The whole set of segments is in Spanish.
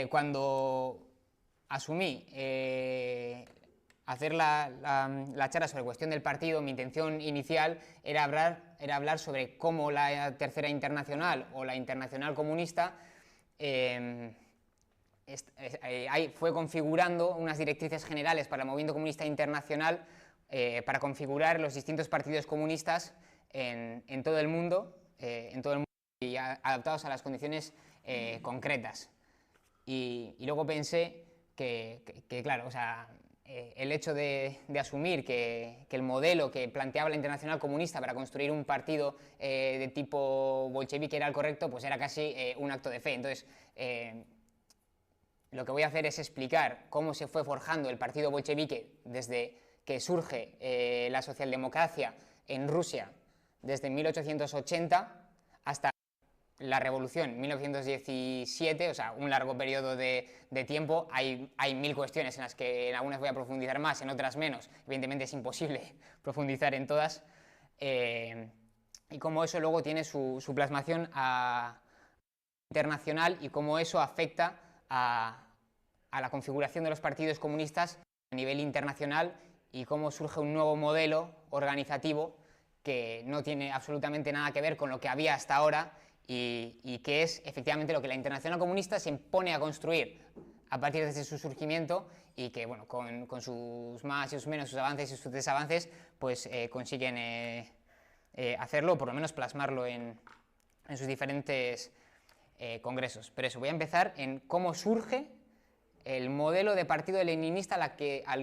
cuando asumí hacer la charla sobre la cuestión del partido, mi intención inicial era hablar sobre cómo la Tercera Internacional o la Internacional Comunista fue configurando unas directrices generales para el movimiento comunista internacional para configurar los distintos partidos comunistas en todo el mundo, y adaptados a las condiciones concretas. Y luego pensé claro, o sea, el hecho de asumir que el modelo que planteaba la Internacional Comunista para construir un partido de tipo bolchevique era el correcto, pues era casi un acto de fe. Entonces, lo que voy a hacer es explicar cómo se fue forjando el partido bolchevique desde que surge la socialdemocracia en Rusia desde 1880 hasta la revolución 1917, o sea, un largo periodo de tiempo. Hay mil cuestiones en las que en algunas voy a profundizar más, en otras menos. Evidentemente es imposible profundizar en todas. Y cómo eso luego tiene su plasmación internacional y cómo eso afecta a la configuración de los partidos comunistas a nivel internacional y cómo surge un nuevo modelo organizativo que no tiene absolutamente nada que ver con lo que había hasta ahora y que es efectivamente lo que la Internacional Comunista se impone a construir a partir de su surgimiento y que, bueno, con sus más y sus menos, sus avances y sus desavances, pues consiguen hacerlo, o por lo menos plasmarlo en sus diferentes congresos. Pero eso, voy a empezar en cómo surge el modelo de partido leninista al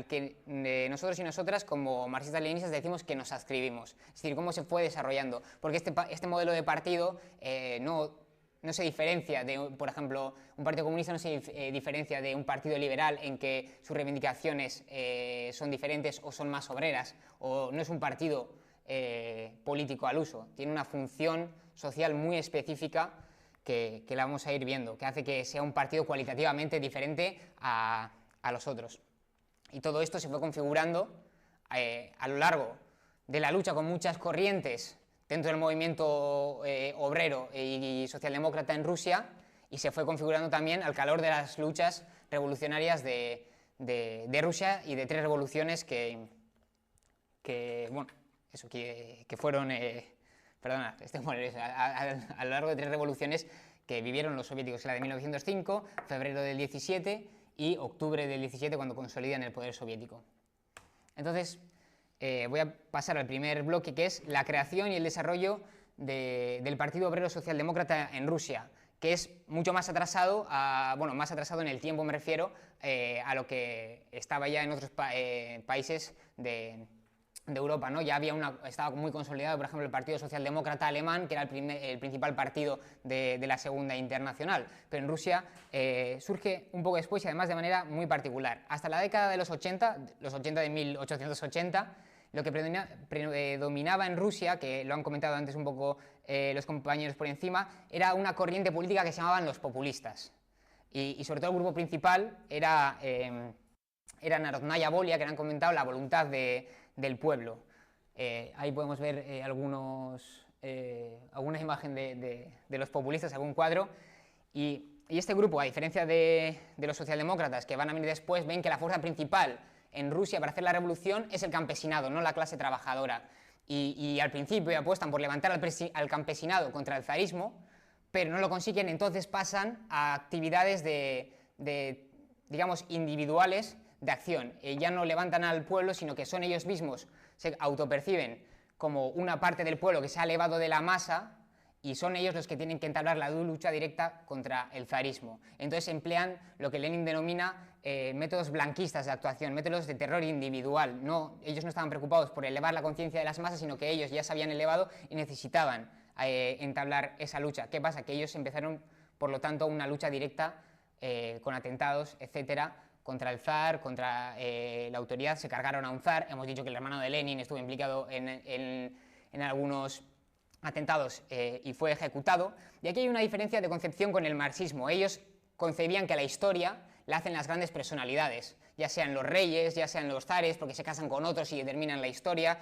que nosotros y nosotras como marxistas-leninistas decimos que nos adscribimos, es decir, cómo se fue desarrollando, porque este modelo de partido no se diferencia de, por ejemplo, un partido comunista no se diferencia de un partido liberal en que sus reivindicaciones son diferentes o son más obreras, o no es un partido político al uso, tiene una función social muy específica que la vamos a ir viendo, que hace que sea un partido cualitativamente diferente a los otros. Y todo esto se fue configurando a lo largo de la lucha con muchas corrientes dentro del movimiento obrero y socialdemócrata en Rusia, y se fue configurando también al calor de las luchas revolucionarias de Rusia y de tres revoluciones que fueron... Perdona, a lo largo de tres revoluciones que vivieron los soviéticos, la de 1905, febrero del 17 y octubre del 17, cuando consolidan el poder soviético. Entonces, voy a pasar al primer bloque, que es la creación y el desarrollo del Partido Obrero Socialdemócrata en Rusia, que es mucho más atrasado, más atrasado en el tiempo me refiero, a lo que estaba ya en otros países de Europa, ¿no? Ya estaba muy consolidado, por ejemplo, el Partido Socialdemócrata Alemán, que era el principal partido de la Segunda Internacional, pero en Rusia surge un poco después y además de manera muy particular. Hasta la década de los 80 de 1880, lo que predominaba en Rusia, que lo han comentado antes un poco los compañeros por encima, era una corriente política que se llamaban los populistas, y sobre todo el grupo principal era Narodnaya Volia, que han comentado, la voluntad del pueblo. Ahí podemos ver alguna imagen de los populistas, algún cuadro, y este grupo, a diferencia de los socialdemócratas que van a venir después, ven que la fuerza principal en Rusia para hacer la revolución es el campesinado, no la clase trabajadora, y al principio apuestan por levantar al campesinado contra el zarismo, pero no lo consiguen. Entonces pasan a actividades digamos, individuales de acción. Ya no levantan al pueblo, sino que son ellos mismos, se autoperciben como una parte del pueblo que se ha elevado de la masa, y son ellos los que tienen que entablar la lucha directa contra el zarismo. Entonces emplean lo que Lenin denomina métodos blanquistas de actuación, métodos de terror individual. Ellos no estaban preocupados por elevar la conciencia de las masas, sino que ellos ya se habían elevado y necesitaban entablar esa lucha. ¿Qué pasa? Que ellos empezaron, por lo tanto, una lucha directa con atentados, etcétera, contra el zar, contra la autoridad. Se cargaron a un zar. Hemos dicho que el hermano de Lenin estuvo implicado en algunos atentados y fue ejecutado. Y aquí hay una diferencia de concepción con el marxismo. Ellos concebían que la historia la hacen las grandes personalidades, ya sean los reyes, ya sean los zares, porque se casan con otros y determinan la historia,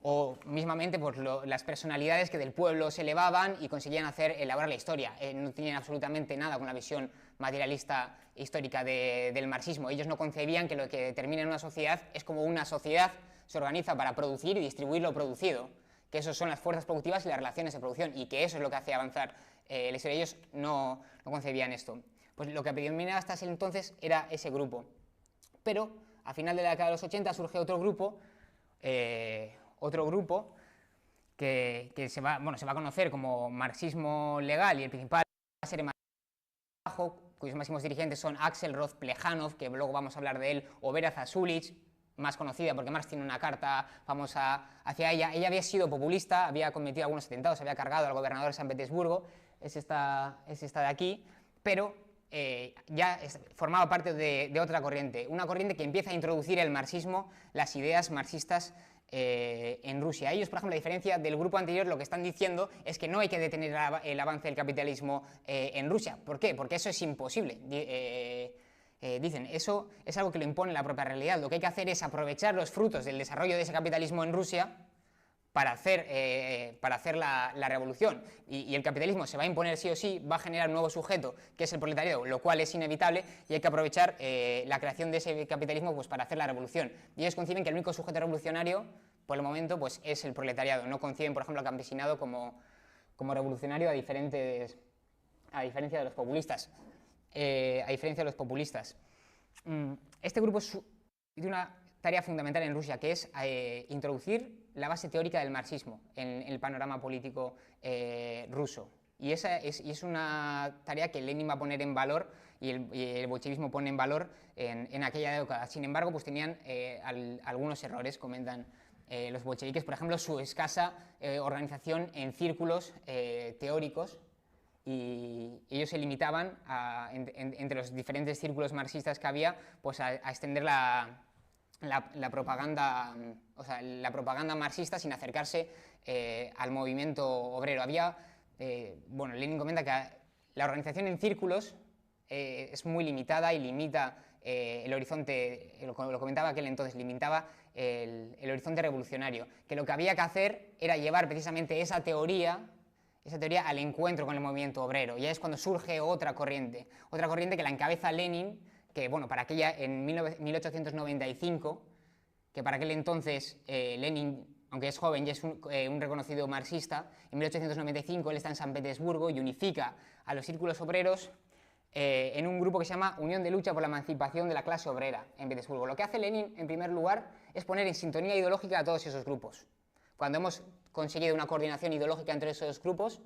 o mismamente pues, las personalidades que del pueblo se elevaban y conseguían elaborar la historia. No tenían absolutamente nada con la visión materialista histórica del marxismo. Ellos no concebían que lo que determina en una sociedad es como una sociedad se organiza para producir y distribuir lo producido, que eso son las fuerzas productivas y las relaciones de producción, y que eso es lo que hace avanzar la historia. Ellos no concebían esto. Pues lo que predominaba hasta ese entonces era ese grupo. Pero a final de la década de los 80 surge otro grupo que se va a conocer como marxismo legal, y el principal va a ser el bajo, cuyos máximos dirigentes son Axel Roth Plejanov, que luego vamos a hablar de él, o Vera Zasulich, más conocida porque Marx tiene una carta famosa hacia ella. Ella había sido populista, había cometido algunos atentados, había cargado al gobernador de San Petersburgo, es esta de aquí, pero ya formaba parte de otra corriente, una corriente que empieza a introducir el marxismo, las ideas marxistas en Rusia. Ellos, por ejemplo, a diferencia del grupo anterior, lo que están diciendo es que no hay que detener el avance del capitalismo en Rusia. ¿Por qué? Porque eso es imposible. Dicen, eso es algo que lo impone la propia realidad. Lo que hay que hacer es aprovechar los frutos del desarrollo de ese capitalismo en Rusia para hacer la revolución. Y el capitalismo se va a imponer sí o sí, va a generar un nuevo sujeto, que es el proletariado, lo cual es inevitable, y hay que aprovechar la creación de ese capitalismo pues, para hacer la revolución. Y ellos conciben que el único sujeto revolucionario, por el momento, pues, es el proletariado. No conciben, por ejemplo, al campesinado como revolucionario, a diferencia de los populistas. Este grupo tiene una tarea fundamental en Rusia, que es introducir la base teórica del marxismo en el panorama político ruso. Y esa es una tarea que Lenin va a poner en valor y el bolchevismo pone en valor en aquella década. Sin embargo, pues tenían algunos errores, comentan los bolcheviques, por ejemplo, su escasa organización en círculos teóricos, y ellos se limitaban entre los diferentes círculos marxistas que había, pues a extender la propaganda, la propaganda marxista sin acercarse al movimiento obrero. Lenin comenta que la organización en círculos es muy limitada y limita el horizonte, lo comentaba aquel entonces, limitaba el horizonte revolucionario, que lo que había que hacer era llevar precisamente esa teoría al encuentro con el movimiento obrero. Ya es cuando surge otra corriente que la encabeza Lenin, que para aquella en 1895, que para aquel entonces Lenin, aunque es joven, ya es un reconocido marxista. En 1895 él está en San Petersburgo y unifica a los círculos obreros en un grupo que se llama Unión de Lucha por la Emancipación de la Clase Obrera en Petersburgo. Lo que hace Lenin, en primer lugar, es poner en sintonía ideológica a todos esos grupos. Cuando hemos conseguido una coordinación ideológica entre esos grupos,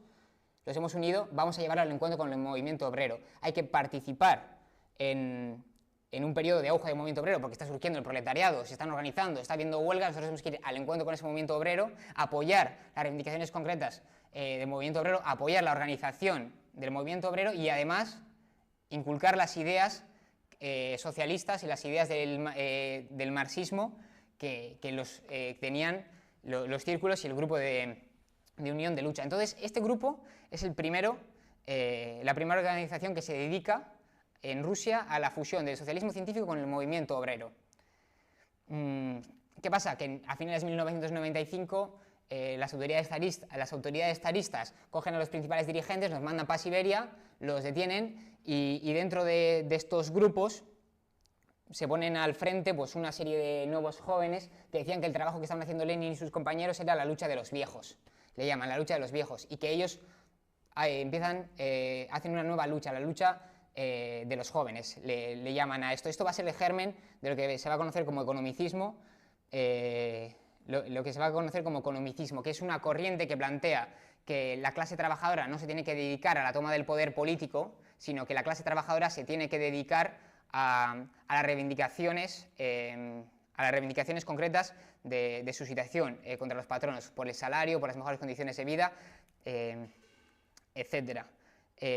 los hemos unido, vamos a llevarlo al encuentro con el movimiento obrero. Hay que participar en un periodo de auge del movimiento obrero, porque está surgiendo el proletariado, se están organizando, está habiendo huelgas. Nosotros tenemos que ir al encuentro con ese movimiento obrero, apoyar las reivindicaciones concretas del movimiento obrero, apoyar la organización del movimiento obrero y además inculcar las ideas socialistas y las ideas del marxismo que tenían los círculos y el grupo de Unión de Lucha. Entonces, este grupo es la primera organización que se dedica en Rusia a la fusión del socialismo científico con el movimiento obrero. ¿Qué pasa? Que a finales de 1995 las autoridades zaristas cogen a los principales dirigentes, los mandan para Siberia, los detienen y dentro de estos grupos se ponen al frente pues, una serie de nuevos jóvenes que decían que el trabajo que estaban haciendo Lenin y sus compañeros era la lucha de los viejos, le llaman la lucha de los viejos, y que ellos hacen una nueva lucha, la lucha de los jóvenes, le llaman a esto. Esto va a ser el germen de lo que se va a conocer como economicismo, lo que se va a conocer como economicismo, que es una corriente que plantea que la clase trabajadora no se tiene que dedicar a la toma del poder político, sino que la clase trabajadora se tiene que dedicar a las reivindicaciones concretas de su situación contra los patronos, por el salario, por las mejores condiciones de vida, etc.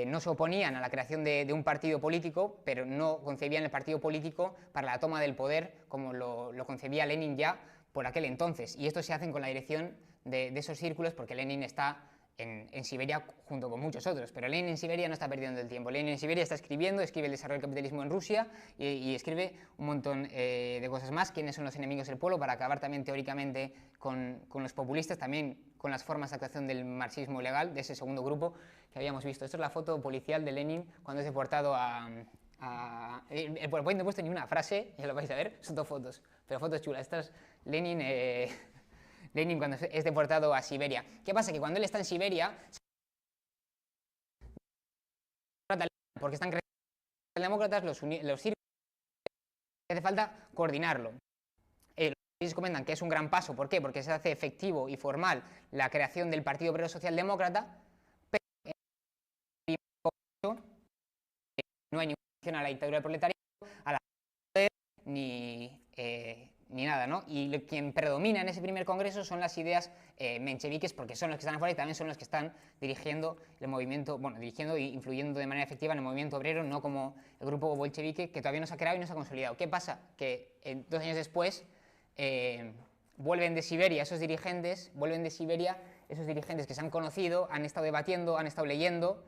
No se oponían a la creación de un partido político, pero no concebían el partido político para la toma del poder como lo concebía Lenin ya por aquel entonces. Y esto se hace con la dirección de esos círculos, porque Lenin está en Siberia junto con muchos otros, pero Lenin en Siberia no está perdiendo el tiempo. Lenin en Siberia está escribiendo, escribe el desarrollo del capitalismo en Rusia y escribe un montón de cosas más, quiénes son los enemigos del pueblo, para acabar también teóricamente con los populistas, también con las formas de actuación del marxismo legal, de ese segundo grupo que habíamos visto. Esto es la foto policial de Lenin cuando es deportado el PowerPoint no he puesto ni una frase, ya lo vais a ver, son dos fotos, pero fotos chulas. Esta es Lenin... Lenin cuando es deportado a Siberia. ¿Qué pasa? Que cuando él está en Siberia, porque están creciendo los demócratas, los sirven, hace falta coordinarlo. Los comentan que es un gran paso, ¿por qué? Porque se hace efectivo y formal la creación del Partido Obrero Socialdemócrata, pero en el no hay ninguna mención a la dictadura del proletariado, a la poder, ni nada, ¿no? Y quien predomina en ese primer congreso son las ideas mencheviques, porque son los que están afuera y también son los que están dirigiendo el movimiento, bueno, dirigiendo e influyendo de manera efectiva en el movimiento obrero, no como el grupo bolchevique, que todavía no se ha creado y no se ha consolidado. ¿Qué pasa? Que 2 años después vuelven de Siberia esos dirigentes que se han conocido, han estado debatiendo, han estado leyendo,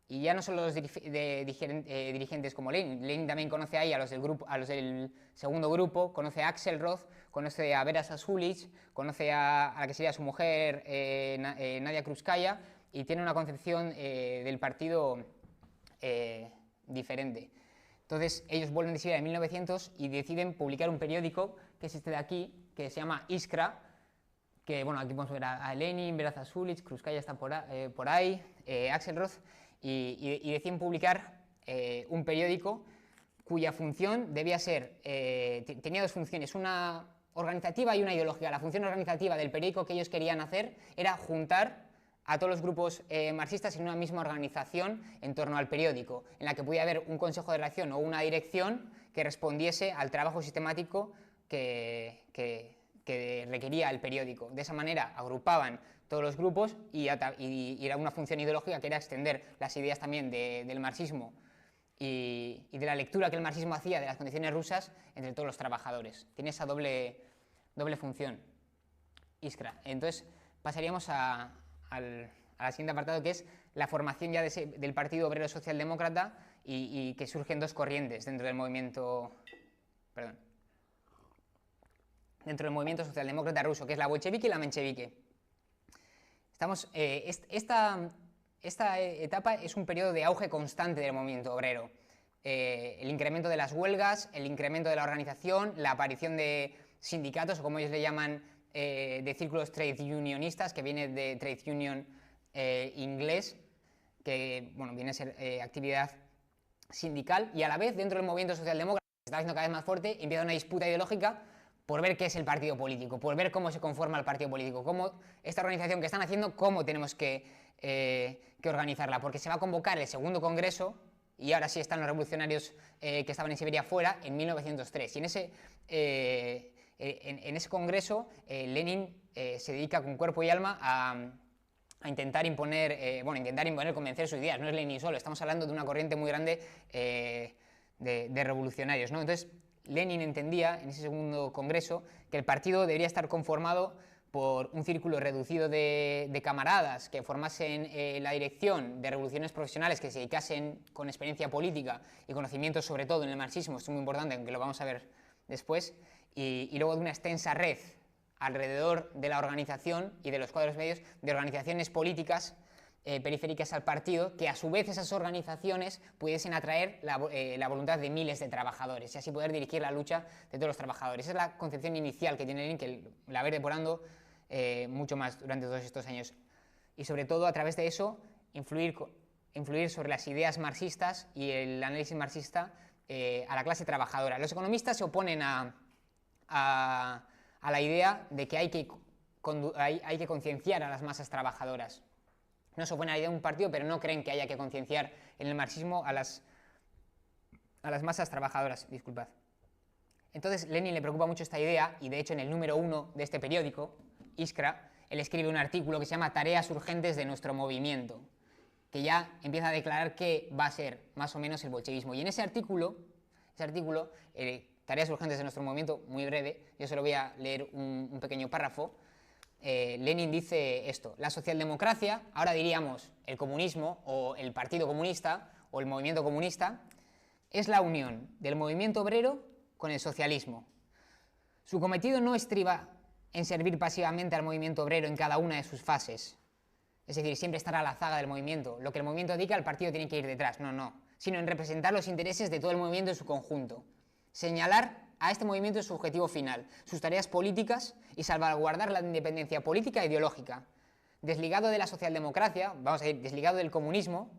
y ya no solo los dirigentes como Lenin. Lenin también conoce ahí a los del segundo grupo, conoce a Axelrod, conoce a Vera Sassulich, conoce a la que sería su mujer, Nadia Krupskaya, y tiene una concepción del partido diferente. Entonces ellos vuelven de Siberia en 1900 y deciden publicar un periódico, que es este de aquí, que se llama Iskra, que bueno, aquí podemos ver a Lenin, Vera Sassulich, Krupskaya está por ahí, Axelrod, y deciden publicar un periódico cuya función debía ser, tenía 2 funciones, una organizativa y una ideológica. La función organizativa del periódico que ellos querían hacer era juntar a todos los grupos marxistas en una misma organización en torno al periódico, en la que pudiera haber un consejo de redacción o una dirección que respondiese al trabajo sistemático que requería el periódico. De esa manera agrupaban todos los grupos y era una función ideológica que era extender las ideas también del marxismo y de la lectura que el marxismo hacía de las condiciones rusas entre todos los trabajadores. Tiene esa doble función, Iskra. Entonces pasaríamos al siguiente apartado, que es la formación ya del Partido Obrero Socialdemócrata y que surgen 2 corrientes dentro del movimiento, dentro del movimiento socialdemócrata ruso, que es la bolchevique y la menchevique. Esta etapa es un periodo de auge constante del movimiento obrero. El incremento de las huelgas, el incremento de la organización, la aparición de sindicatos, o como ellos le llaman, de círculos trade unionistas, que viene de trade union inglés, que bueno, viene a ser actividad sindical, y a la vez dentro del movimiento socialdemócrata, que se está haciendo cada vez más fuerte, empieza una disputa ideológica por ver qué es el partido político, por ver cómo se conforma el partido político, cómo esta organización que están haciendo, cómo tenemos que organizarla, porque se va a convocar el segundo congreso, y ahora sí están los revolucionarios que estaban en Siberia fuera, en 1903, y en ese congreso Lenin se dedica con cuerpo y alma a intentar imponer, convencer sus ideas. No es Lenin solo, estamos hablando de una corriente muy grande de revolucionarios, ¿no? Entonces Lenin entendía en ese segundo congreso que el partido debería estar conformado por un círculo reducido de camaradas que formasen la dirección de revoluciones profesionales, que se dedicasen con experiencia política y conocimientos sobre todo en el marxismo, esto es muy importante, aunque lo vamos a ver después, y luego de una extensa red alrededor de la organización y de los cuadros medios de organizaciones políticas periféricas al partido, que a su vez esas organizaciones pudiesen atraer la voluntad de miles de trabajadores y así poder dirigir la lucha de todos los trabajadores. Esa es la concepción inicial que tiene Lenin, que la va a ir depurando mucho más durante todos estos años. Y sobre todo a través de eso influir sobre las ideas marxistas y el análisis marxista a la clase trabajadora. Los economistas se oponen a la idea de que hay que concienciar a las masas trabajadoras. No se oponen a la idea de un partido, pero no creen que haya que concienciar en el marxismo a las masas trabajadoras. Disculpad. Entonces Lenin le preocupa mucho esta idea, y de hecho en el número 1 de este periódico, Iskra, él escribe un artículo que se llama Tareas urgentes de nuestro movimiento, que ya empieza a declarar qué va a ser más o menos el bolchevismo. Y en ese artículo, Tareas urgentes de nuestro movimiento, muy breve, yo solo voy a leer un pequeño párrafo, Lenin dice esto: la socialdemocracia, ahora diríamos el comunismo o el Partido Comunista o el movimiento comunista, es la unión del movimiento obrero con el socialismo. Su cometido no estriba en servir pasivamente al movimiento obrero en cada una de sus fases, es decir, siempre estar a la zaga del movimiento, lo que el movimiento diga, el partido tiene que ir detrás, no, sino en representar los intereses de todo el movimiento en su conjunto, señalar a este movimiento su objetivo final, sus tareas políticas y salvaguardar la independencia política e ideológica. Desligado de la socialdemocracia, vamos a decir, desligado del comunismo,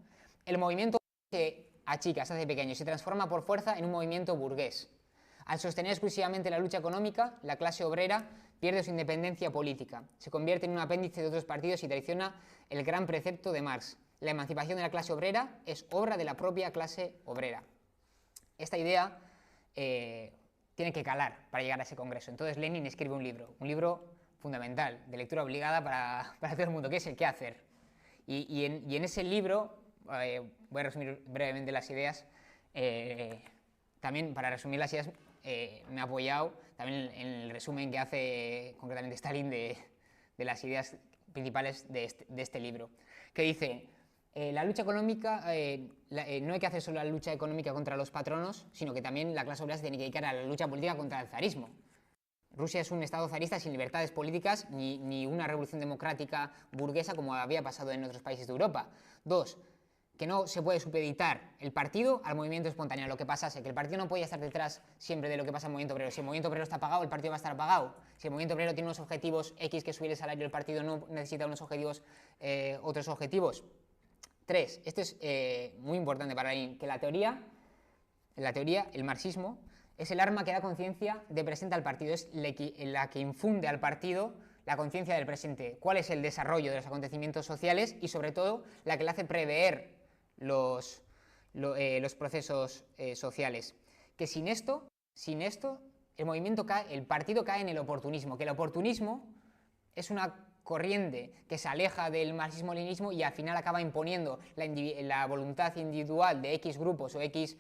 el movimiento se achica, se hace pequeño y se transforma por fuerza en un movimiento burgués. Al sostener exclusivamente la lucha económica, la clase obrera pierde su independencia política, se convierte en un apéndice de otros partidos y traiciona el gran precepto de Marx: la emancipación de la clase obrera es obra de la propia clase obrera. Esta idea tiene que calar para llegar a ese congreso. Entonces Lenin escribe un libro fundamental, de lectura obligada para todo el mundo, que es el qué hacer. Y en ese libro, voy a resumir brevemente las ideas, también para resumir las ideas me he apoyado también en el resumen que hace concretamente Stalin de las ideas principales de este libro, que dice: la lucha económica, no hay que hacer solo la lucha económica contra los patronos, sino que también la clase obrera se tiene que dedicar a la lucha política contra el zarismo. Rusia es un estado zarista sin libertades políticas ni una revolución democrática burguesa como había pasado en otros países de Europa. 2. Que no se puede supeditar el partido al movimiento espontáneo, lo que pasase, que el partido no puede estar detrás siempre de lo que pasa en el movimiento obrero. Si el movimiento obrero está apagado, el partido va a estar apagado. Si el movimiento obrero tiene unos objetivos X, que subir el salario, el partido no necesita unos objetivos, otros objetivos. 3. Esto es muy importante para Lenin, que en la teoría, el marxismo es el arma que da conciencia de presente al partido, es la que infunde al partido la conciencia del presente, cuál es el desarrollo de los acontecimientos sociales y sobre todo la que le hace prever los procesos sociales. Que sin esto el movimiento cae, el partido cae en el oportunismo, que el oportunismo es una corriente que se aleja del marxismo-leninismo y al final acaba imponiendo la voluntad individual de X grupos o X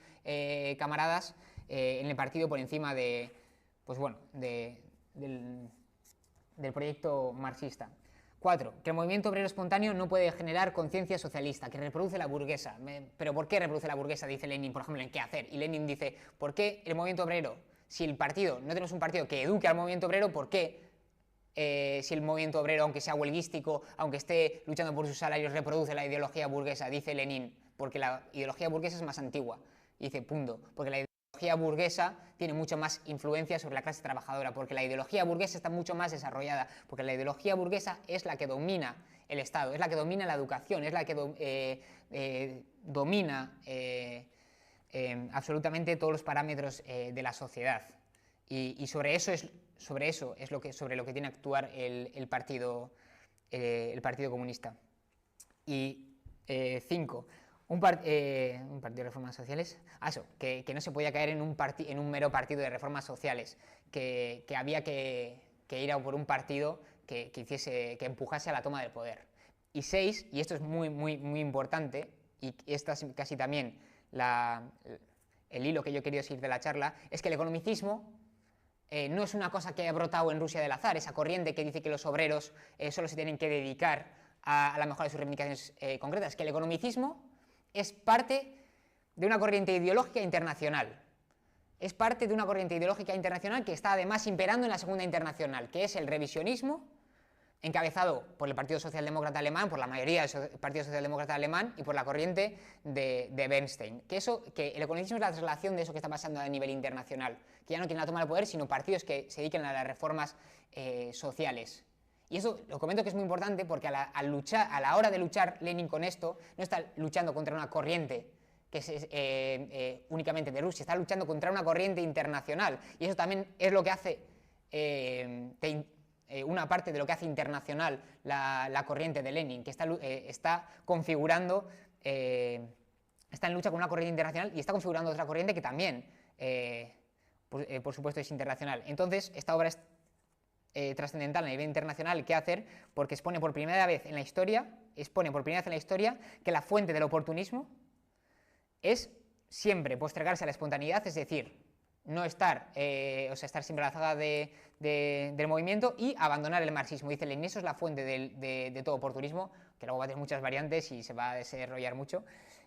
camaradas en el partido por encima de, pues bueno, del proyecto marxista. 4. Que el movimiento obrero espontáneo no puede generar conciencia socialista, que reproduce la burguesa. ¿Pero por qué reproduce la burguesa? Dice Lenin, por ejemplo, en qué hacer. Y Lenin dice, ¿por qué el movimiento obrero, si el partido, no tenemos un partido que eduque al movimiento obrero, ¿por qué si el movimiento obrero, aunque sea huelguístico, aunque esté luchando por sus salarios, reproduce la ideología burguesa? Dice Lenin, porque la ideología burguesa es más antigua. Y dice, punto, porque la ideología burguesa tiene mucho más influencia sobre la clase trabajadora, porque la ideología burguesa está mucho más desarrollada, porque la ideología burguesa es la que domina el Estado, es la que domina la educación, es la que domina absolutamente todos los parámetros de la sociedad. Y sobre eso es sobre lo que tiene que actuar el Partido Comunista. Y 5. Un partido de reformas sociales. Eso, que no se podía caer en un mero partido de reformas sociales, que había que ir a por un partido que empujase a la toma del poder. Y 6, y esto es muy importante, y esta es casi también el hilo que yo he querido seguir de la charla, es que el economicismo no es una cosa que haya brotado en Rusia del azar, esa corriente que dice que los obreros solo se tienen que dedicar a la mejora de sus reivindicaciones concretas, que el economicismo es parte de una corriente ideológica internacional. Es parte de una corriente ideológica internacional que está además imperando en la Segunda Internacional, que es el revisionismo, encabezado por el Partido Socialdemócrata Alemán, por la mayoría del Partido Socialdemócrata Alemán y por la corriente de Bernstein. Que el economicismo es la traslación de eso que está pasando a nivel internacional, que ya no quieren la toma del poder, sino partidos que se dediquen a las reformas sociales. Y eso lo comento que es muy importante porque a la hora de luchar Lenin con esto, no está luchando contra una corriente que es únicamente de Rusia, está luchando contra una corriente internacional. Y eso también es lo que hace una parte de lo que hace internacional la corriente de Lenin, que está configurando, está en lucha con una corriente internacional y está configurando otra corriente que también, por supuesto, es internacional. Entonces, esta obra es trascendental a nivel internacional, ¿qué hacer? Porque expone por primera vez en la historia que la fuente del oportunismo es siempre postergarse a la espontaneidad, es decir, no estar, o sea, estar siempre a la zaga del movimiento y abandonar el marxismo. Dice Lenin, eso es la fuente de todo oportunismo, que luego va a tener muchas variantes y se va a desarrollar mucho,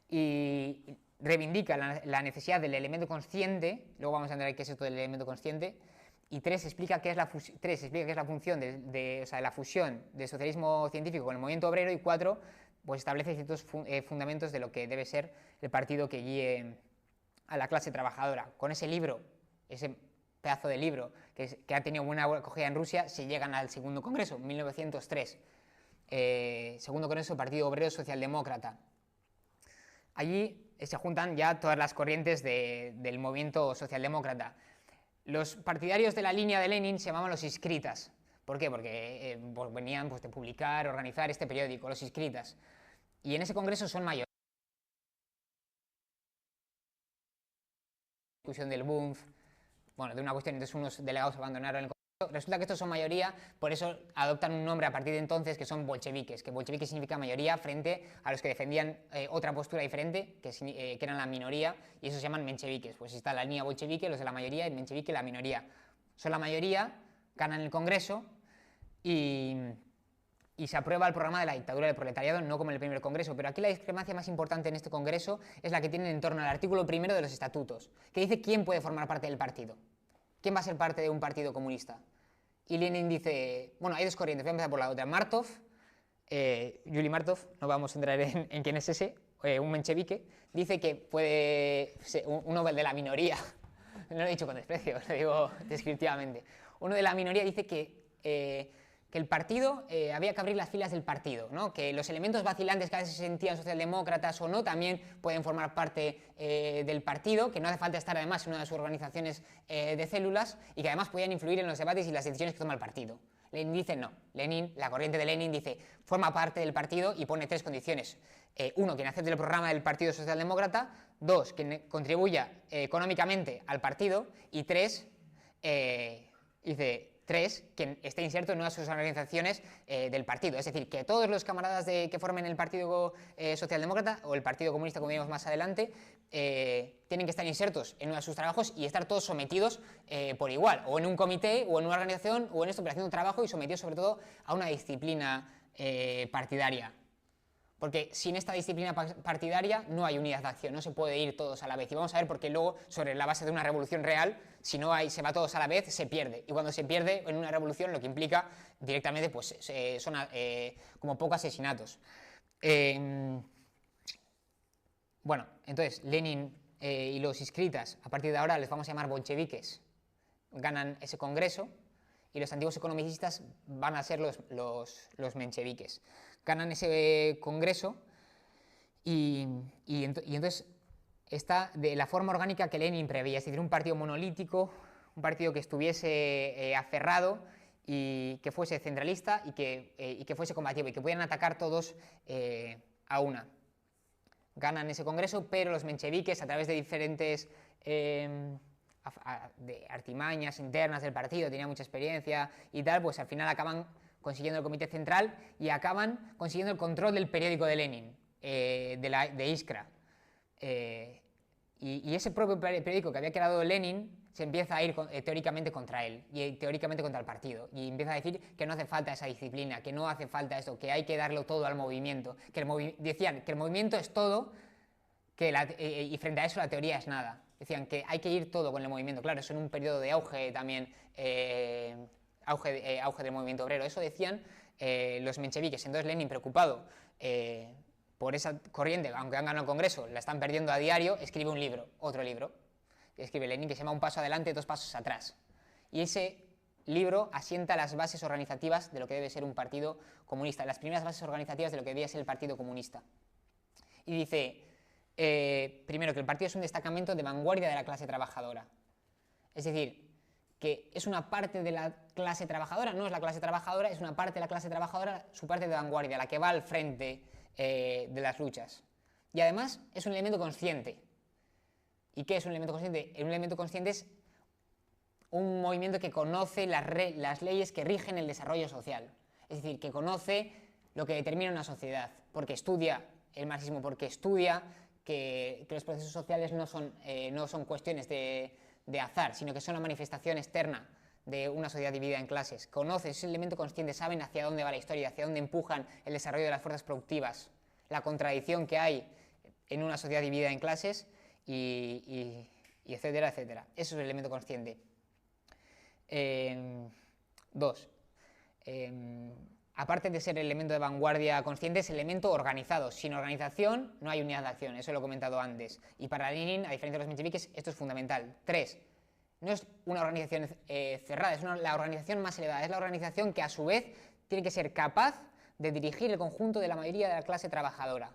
y reivindica la necesidad del elemento consciente, luego vamos a entender qué es esto del elemento consciente, y 3 explica qué es la función o sea, la fusión del socialismo científico con el movimiento obrero, y 4 pues establece ciertos fundamentos de lo que debe ser el partido que guíe a la clase trabajadora. Con ese libro, ese pedazo de libro que ha tenido buena acogida en Rusia, se llegan al segundo congreso, 1903, segundo congreso Partido Obrero Socialdemócrata. Allí se juntan ya todas las corrientes del movimiento socialdemócrata. Los partidarios de la línea de Lenin se llamaban los inscritas. ¿Por qué? Porque venían pues, de publicar, organizar este periódico, los inscritas. Y en ese congreso son mayoría. Discusión del BUNF, bueno, de una cuestión, entonces unos delegados abandonaron el congreso. Resulta que estos son mayoría, por eso adoptan un nombre a partir de entonces que son bolcheviques, que bolchevique significa mayoría frente a los que defendían otra postura diferente, que eran la minoría, y eso se llaman mencheviques. Pues está la línea bolchevique, los de la mayoría, y menchevique, la minoría. Son la mayoría, ganan el congreso y se aprueba el programa de la dictadura del proletariado, no como en el primer congreso, pero aquí la discrepancia más importante en este congreso es la que tienen en torno al artículo primero de los estatutos, que dice quién puede formar parte del partido, quién va a ser parte de un partido comunista. Y Lenin dice, bueno, hay dos corrientes, voy a empezar por la otra, Martov, Yuli Martov, no vamos a entrar en quién es ese, un menchevique, dice que puede ser un Nobel de la minoría, no lo he dicho con desprecio, lo digo descriptivamente, uno de la minoría dice que el partido, había que abrir las filas del partido, ¿no? Que los elementos vacilantes que a veces se sentían socialdemócratas o no también pueden formar parte del partido, que no hace falta estar además en una de sus organizaciones de células y que además podían influir en los debates y las decisiones que toma el partido. Lenin dice no, la corriente de Lenin dice forma parte del partido y pone 3 condiciones. 1, quien acepte el programa del Partido Socialdemócrata, 2, quien contribuya económicamente al partido y 3, dice 3, quien esté inserto en una de sus organizaciones del partido. Es decir, que todos los camaradas que formen el Partido Socialdemócrata o el Partido Comunista, como veremos más adelante, tienen que estar insertos en uno de sus trabajos y estar todos sometidos por igual, o en un comité, o en una organización, o en esto, pero haciendo un trabajo y sometidos sobre todo a una disciplina partidaria. Porque sin esta disciplina partidaria no hay unidad de acción, no se puede ir todos a la vez. Y vamos a ver por qué luego, sobre la base de una revolución real, si no se va todos a la vez, se pierde. Y cuando se pierde en una revolución, lo que implica directamente pues, son como pocos asesinatos. Bueno, entonces Lenin y los inscritas, a partir de ahora les vamos a llamar bolcheviques, ganan ese congreso y los antiguos economicistas van a ser los mencheviques. Ganan ese congreso y entonces está de la forma orgánica que Lenin preveía, es decir, un partido monolítico, un partido que estuviese aferrado y que fuese centralista y que fuese combativo y que pudieran atacar todos a una. Ganan ese congreso, pero los mencheviques, a través de diferentes de artimañas internas del partido, tenía mucha experiencia y tal, pues al final acaban consiguiendo el comité central y acaban consiguiendo el control del periódico de Lenin, de Iskra. Y ese propio periódico que había creado Lenin se empieza a ir teóricamente contra él y teóricamente contra el partido, y empieza a decir que no hace falta esa disciplina, que no hace falta esto, que hay que darlo todo al movimiento, decían que el movimiento es todo, y frente a eso la teoría es nada. Decían que hay que ir todo con el movimiento. Claro, eso en un periodo de auge también, auge del movimiento obrero. Eso decían los mencheviques. Entonces Lenin, preocupado por esa corriente, aunque han ganado el Congreso, la están perdiendo a diario, escribe un libro, otro libro, que escribe Lenin, que se llama Un paso adelante, 2 pasos atrás. Y ese libro asienta las bases organizativas de lo que debe ser un partido comunista, las primeras bases organizativas de lo que debía ser el Partido Comunista. Y dice, primero, que el partido es un destacamento de vanguardia de la clase trabajadora. Es decir, que es una parte de la clase trabajadora, no es la clase trabajadora, es una parte de la clase trabajadora, su parte de vanguardia, la que va al frente de las luchas. Y además es un elemento consciente. ¿Y qué es un elemento consciente? Un elemento consciente es un movimiento que conoce las leyes que rigen el desarrollo social. Es decir, que conoce lo que determina una sociedad, porque estudia el marxismo, porque estudia que los procesos sociales no son cuestiones de de azar, sino que son la manifestación externa de una sociedad dividida en clases. Conocen, es un elemento consciente, saben hacia dónde va la historia, hacia dónde empujan el desarrollo de las fuerzas productivas, la contradicción que hay en una sociedad dividida en clases y etcétera, etcétera. Eso es el elemento consciente. 2. Aparte de ser el elemento de vanguardia consciente, es el elemento organizado. Sin organización no hay unidad de acción, eso lo he comentado antes. Y para Lenin, a diferencia de los mencheviques, esto es fundamental. 3. No es una organización cerrada, es la organización más elevada, es la organización que a su vez tiene que ser capaz de dirigir el conjunto de la mayoría de la clase trabajadora.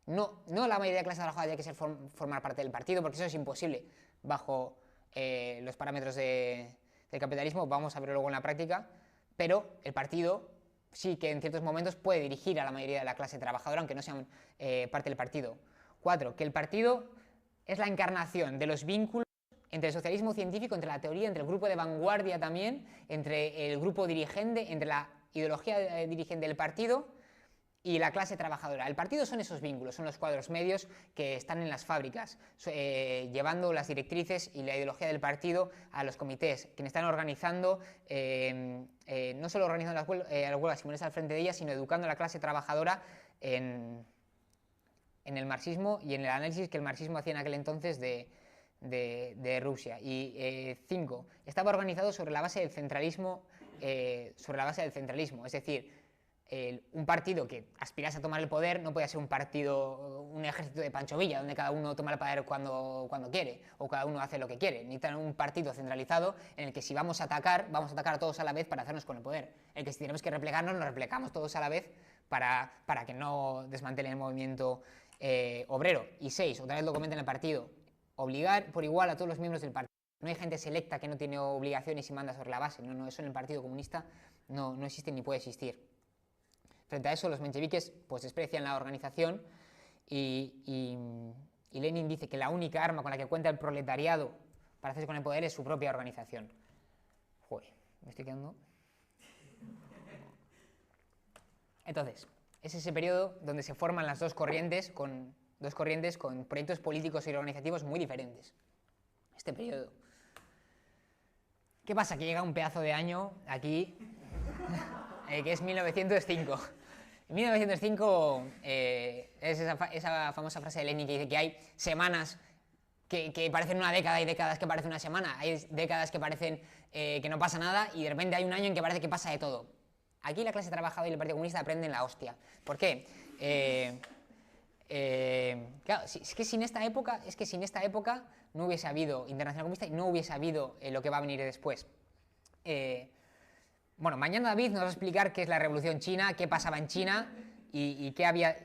No la mayoría de la clase trabajadora tiene que formar parte del partido, porque eso es imposible bajo los parámetros del capitalismo, vamos a verlo luego en la práctica, pero el partido sí que en ciertos momentos puede dirigir a la mayoría de la clase trabajadora, aunque no sean parte del partido. 4. Que el partido es la encarnación de los vínculos entre el socialismo científico, entre la teoría, entre el grupo de vanguardia también, entre el grupo dirigente, entre la ideología dirigente del partido y la clase trabajadora. El partido son esos vínculos, son los cuadros medios que están en las fábricas, llevando las directrices y la ideología del partido a los comités, quienes están organizando, no solo organizando las huelgas y ponerse al frente de ellas, sino educando a la clase trabajadora en el marxismo y en el análisis que el marxismo hacía en aquel entonces de Rusia. Y 5. Estaba organizado sobre la base del centralismo, es decir, un partido que aspirase a tomar el poder no podía ser un ejército de Pancho Villa, donde cada uno toma el poder cuando quiere, o cada uno hace lo que quiere. Necesitan un partido centralizado en el que si vamos a atacar a todos a la vez para hacernos con el poder. El que si tenemos que replegarnos, nos replegamos todos a la vez para que no desmantelen el movimiento obrero. Y 6, otra vez lo comenta en el partido, obligar por igual a todos los miembros del partido. No hay gente selecta que no tiene obligaciones y manda sobre la base. No, eso en el Partido Comunista no existe ni puede existir. Frente a eso, los mencheviques pues desprecian la organización y Lenin dice que la única arma con la que cuenta el proletariado para hacerse con el poder es su propia organización. Joder, me estoy quedando... Entonces, es ese periodo donde se forman las dos corrientes con proyectos políticos y organizativos muy diferentes. Este periodo. ¿Qué pasa? Que llega un pedazo de año aquí, que es 1905. En 1905 es esa famosa frase de Lenin que dice que hay semanas que parecen una década y décadas que parecen una semana. Hay décadas que parecen que no pasa nada y de repente hay un año en que parece que pasa de todo. Aquí la clase trabajadora y el Partido Comunista aprenden la hostia. ¿Por qué? Claro, es que sin esta época no hubiese habido Internacional Comunista y no hubiese habido lo que va a venir después. Bueno, mañana David nos va a explicar qué es la Revolución China, qué pasaba en China y qué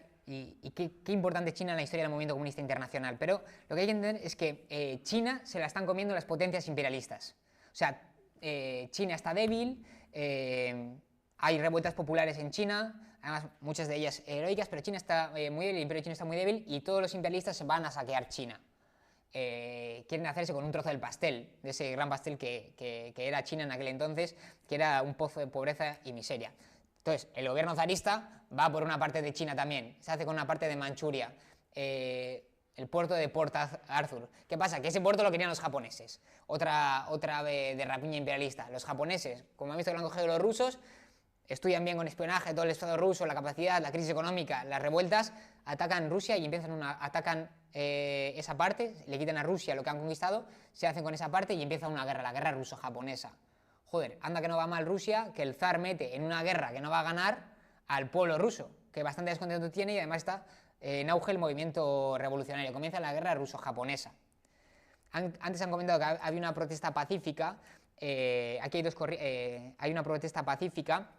importante es China en la historia del movimiento comunista internacional. Pero lo que hay que entender es que China se la están comiendo las potencias imperialistas. O sea, China está débil, hay revueltas populares en China, además muchas de ellas heroicas, pero China está muy débil, el imperio chino está muy débil y todos los imperialistas se van a saquear China. Quieren hacerse con un trozo del pastel, de ese gran pastel que era China en aquel entonces, que era un pozo de pobreza y miseria. Entonces, el gobierno zarista va por una parte de China también, se hace con una parte de Manchuria, el puerto de Port Arthur. ¿Qué pasa? Que ese puerto lo querían los japoneses, otra de rapiña imperialista. Los japoneses, como han visto que lo han cogido los rusos, estudian bien con espionaje todo el Estado ruso, la capacidad, la crisis económica, las revueltas, atacan Rusia y atacan esa parte, le quitan a Rusia lo que han conquistado, se hacen con esa parte y empieza una guerra, la guerra ruso-japonesa. Joder, anda que no va mal Rusia, que el zar mete en una guerra que no va a ganar al pueblo ruso, que bastante descontento tiene y además está en auge el movimiento revolucionario. Comienza la guerra ruso-japonesa. Antes han comentado que había una protesta pacífica, aquí hay una protesta pacífica.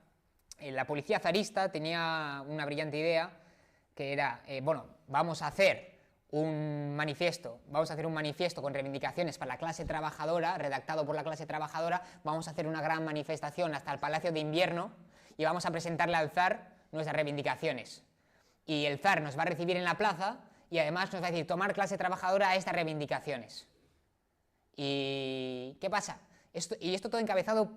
La policía zarista tenía una brillante idea, que era, bueno, vamos a hacer un manifiesto con reivindicaciones para la clase trabajadora, redactado por la clase trabajadora, vamos a hacer una gran manifestación hasta el Palacio de Invierno y vamos a presentarle al zar nuestras reivindicaciones. Y el zar nos va a recibir en la plaza y además nos va a decir, tomar clase trabajadora a estas reivindicaciones. ¿Y qué pasa? Esto todo encabezado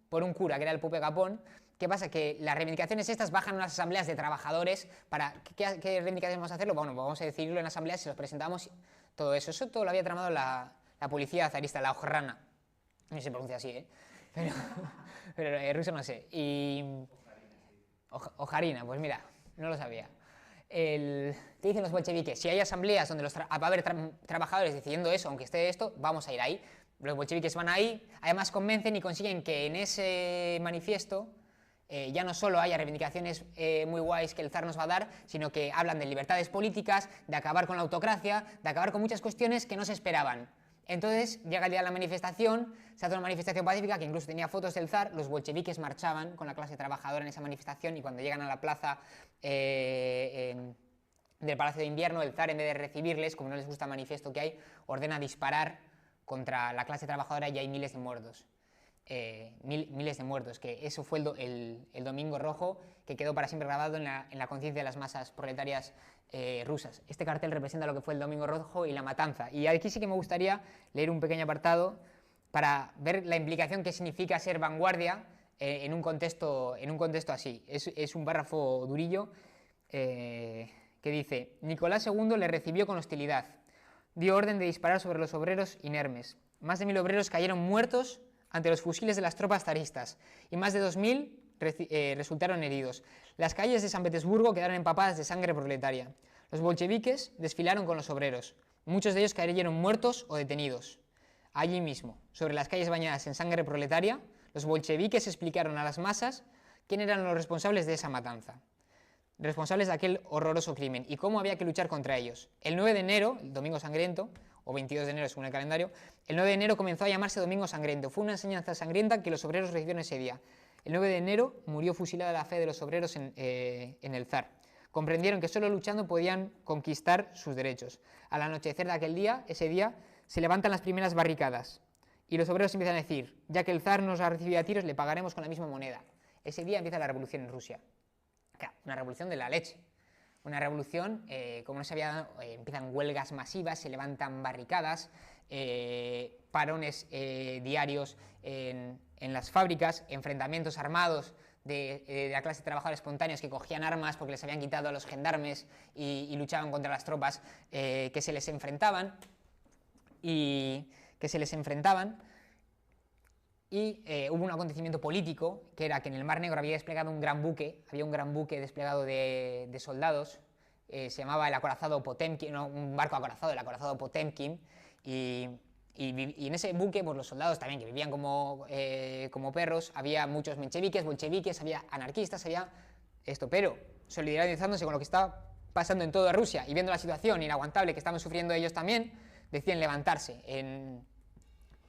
por un cura, que era el Pupe Gapón. ¿Qué pasa? Que las reivindicaciones estas bajan a unas asambleas de trabajadores para... ¿Qué reivindicaciones vamos a hacerlo? Bueno, vamos a decidirlo en asambleas, se los presentamos, todo eso. Eso todo lo había tramado la la policía zarista, la Ojrana, no se pronuncia así, pero ruso no sé, y Ojarina, pues mira, no lo sabía. ¿Qué dicen los bolcheviques? Si hay asambleas donde va a haber trabajadores decidiendo eso, aunque esté esto, vamos a ir ahí. Los bolcheviques van ahí, además convencen y consiguen que en ese manifiesto ya no solo haya reivindicaciones muy guays que el zar nos va a dar, sino que hablan de libertades políticas, de acabar con la autocracia, de acabar con muchas cuestiones que no se esperaban. Entonces llega el día de la manifestación, se hace una manifestación pacífica que incluso tenía fotos del zar, los bolcheviques marchaban con la clase trabajadora en esa manifestación y cuando llegan a la plaza del Palacio de Invierno, el zar, en vez de recibirles, como no les gusta el manifiesto que hay, ordena disparar contra la clase trabajadora y hay miles de muertos. Miles de muertos, que eso fue el Domingo Rojo, que quedó para siempre grabado en la conciencia de las masas proletarias rusas. Este cartel representa lo que fue el Domingo Rojo y la matanza. Y aquí sí que me gustaría leer un pequeño apartado para ver la implicación que significa ser vanguardia en un contexto así. Es un párrafo durillo que dice: Nicolás II le recibió con hostilidad, dio orden de disparar sobre los obreros inermes. Más de 1000 obreros cayeron muertos ante los fusiles de las tropas zaristas y más de 2000 resultaron heridos. Las calles de San Petersburgo quedaron empapadas de sangre proletaria. Los bolcheviques desfilaron con los obreros. Muchos de ellos cayeron muertos o detenidos. Allí mismo, sobre las calles bañadas en sangre proletaria, los bolcheviques explicaron a las masas quién eran los responsables de esa matanza, responsables de aquel horroroso crimen y cómo había que luchar contra ellos. El 9 de enero, el Domingo Sangriento, o 22 de enero según el calendario, el 9 de enero comenzó a llamarse Domingo Sangriento. Fue una enseñanza sangrienta que los obreros recibieron ese día. El 9 de enero murió fusilada la fe de los obreros en el zar. Comprendieron que solo luchando podían conquistar sus derechos. Al anochecer de aquel día, ese día, se levantan las primeras barricadas y los obreros empiezan a decir: ya que el zar nos ha recibido a tiros, le pagaremos con la misma moneda. Ese día empieza la revolución en Rusia. Claro, una revolución de la leche. Una revolución, como no se había dado, empiezan huelgas masivas, se levantan barricadas, parones diarios en las fábricas, enfrentamientos armados de la clase de trabajadores espontáneos que cogían armas porque les habían quitado a los gendarmes y luchaban contra las tropas que se les enfrentaban. Y hubo un acontecimiento político, que era que en el Mar Negro había desplegado un gran buque, desplegado de soldados, se llamaba el acorazado Potemkin, no, un barco acorazado, el acorazado Potemkin, y en ese buque, pues los soldados también, que vivían como perros, había muchos mencheviques, bolcheviques, había anarquistas, había esto, pero solidarizándose con lo que estaba pasando en toda Rusia y viendo la situación inaguantable que estaban sufriendo ellos también, deciden levantarse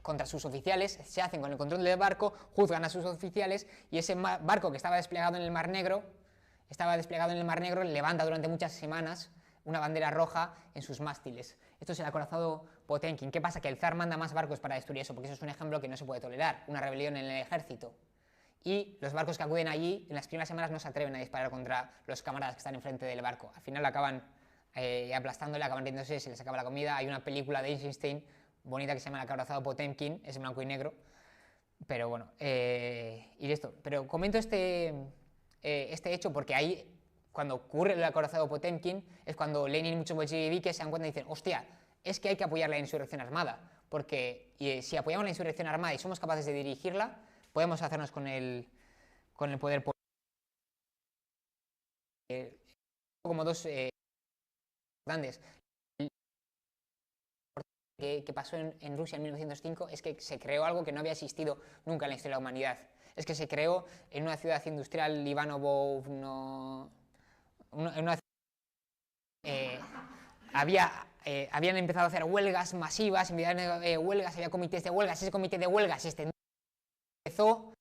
contra sus oficiales, se hacen con el control del barco, juzgan a sus oficiales y ese barco que estaba desplegado en el Mar Negro, levanta durante muchas semanas una bandera roja en sus mástiles. Esto es el acorazado Potemkin. ¿Qué pasa? Que el zar manda más barcos para destruir eso, porque eso es un ejemplo que no se puede tolerar, una rebelión en el ejército. Y los barcos que acuden allí, en las primeras semanas no se atreven a disparar contra los camaradas que están enfrente del barco. Al final acaban aplastándole, acaban riéndose, se les acaba la comida. Hay una película de Eisenstein bonita que se llama El acorazado Potemkin, es en blanco y negro. Pero bueno, y esto. Pero comento este hecho porque ahí, cuando ocurre el acorazado Potemkin, es cuando Lenin y muchos bolcheviques se dan cuenta y dicen: hostia, es que hay que apoyar la insurrección armada, porque si apoyamos la insurrección armada y somos capaces de dirigirla, podemos hacernos con el poder político. Como dos grandes. Que pasó en Rusia en 1905 es que se creó algo que no había existido nunca en la historia de la humanidad. Es que se creó en una ciudad industrial, Ivanovo, habían empezado a hacer huelgas masivas, huelgas, había comités de huelgas, ese comité de huelgas empezó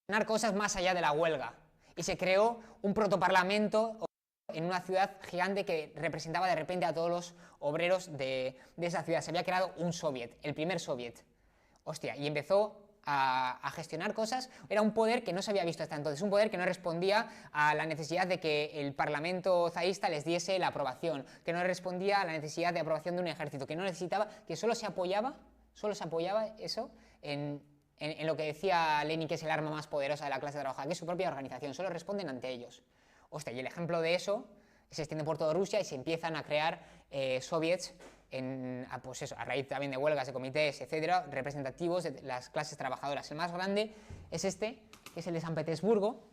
a hacer cosas más allá de la huelga y se creó un protoparlamento en una ciudad gigante que representaba de repente a todos los obreros de esa ciudad. Se había creado un soviet, el primer soviet. Hostia, y empezó a gestionar cosas. Era un poder que no se había visto hasta entonces, un poder que no respondía a la necesidad de que el parlamento zarista les diese la aprobación, que no respondía a la necesidad de aprobación de un ejército, que no necesitaba, que solo se apoyaba eso en lo que decía Lenin, que es el arma más poderosa de la clase trabajadora, que es su propia organización, solo responden ante ellos. Hostia, y el ejemplo de eso se extiende por toda Rusia y se empiezan a crear soviets pues eso, a raíz también de huelgas, de comités, etcétera, representativos de las clases trabajadoras. El más grande es este, que es el de San Petersburgo,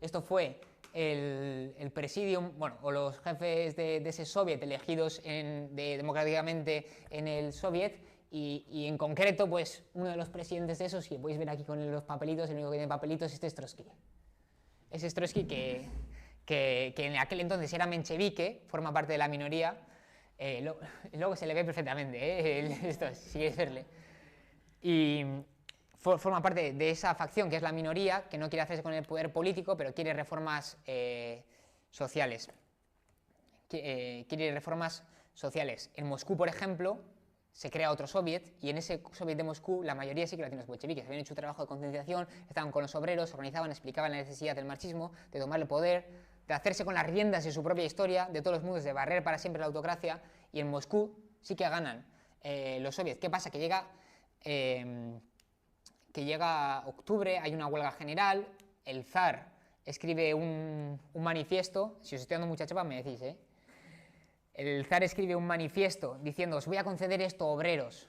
Esto fue el presidium, bueno, o los jefes de ese soviet elegidos democráticamente en el soviet, y en concreto, pues, uno de los presidentes de esos, que podéis ver aquí con los papelitos, el único que tiene papelitos es Trotsky. Es Trotsky que en aquel entonces era menchevique, forma parte de la minoría, luego se le ve perfectamente, esto, si queréis verle. Y forma parte de esa facción que es la minoría, que no quiere hacerse con el poder político, pero quiere reformas sociales. En Moscú, por ejemplo, se crea otro soviet, y en ese soviet de Moscú la mayoría sí que la tienen los bolcheviques. Habían hecho un trabajo de concienciación, estaban con los obreros, organizaban, explicaban la necesidad del marxismo, de tomar el poder, de hacerse con las riendas de su propia historia, de todos los mundos, de barrer para siempre la autocracia, y en Moscú sí que ganan los soviets. ¿Qué pasa? Que llega octubre, hay una huelga general, el zar escribe un manifiesto. Si os estoy dando mucha chapa me decís, El zar escribe un manifiesto diciendo: os voy a conceder esto, obreros,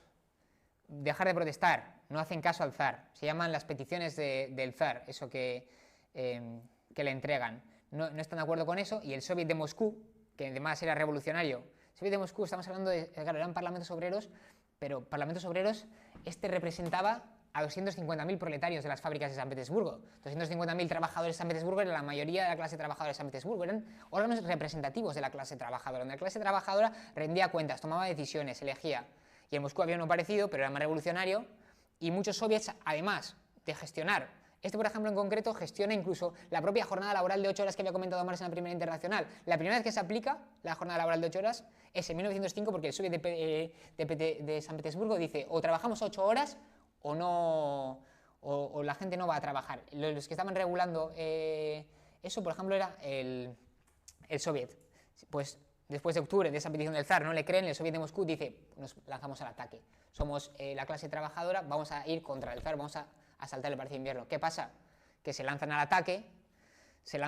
dejar de protestar. No hacen caso al zar, se llaman las peticiones del zar, eso que le entregan. No están de acuerdo con eso, y el soviet de Moscú, que además era revolucionario, el soviet de Moscú, estamos hablando de, claro, eran parlamentos obreros, pero parlamentos obreros, representaba a 250.000 proletarios de las fábricas de San Petersburgo. 250.000 trabajadores de San Petersburgo era la mayoría de la clase trabajadora de San Petersburgo, eran órganos representativos de la clase trabajadora, donde la clase trabajadora rendía cuentas, tomaba decisiones, elegía. Y en Moscú había uno parecido, pero era más revolucionario, y muchos soviets, además de gestionar, por ejemplo, en concreto, gestiona incluso la propia jornada laboral de 8 horas que había comentado Marx en la Primera Internacional. La primera vez que se aplica la jornada laboral de 8 horas es en 1905, porque el soviet de San Petersburgo dice: o trabajamos 8 horas o no, o la gente no va a trabajar. Los que estaban regulando eso, por ejemplo, era el soviet. Pues después de octubre, de esa petición del zar, no le creen, el soviet de Moscú dice: nos lanzamos al ataque. Somos la clase trabajadora, vamos a ir contra el zar, vamos a saltar el Palacio de Invierno. ¿Qué pasa? Que se lanzan al ataque, al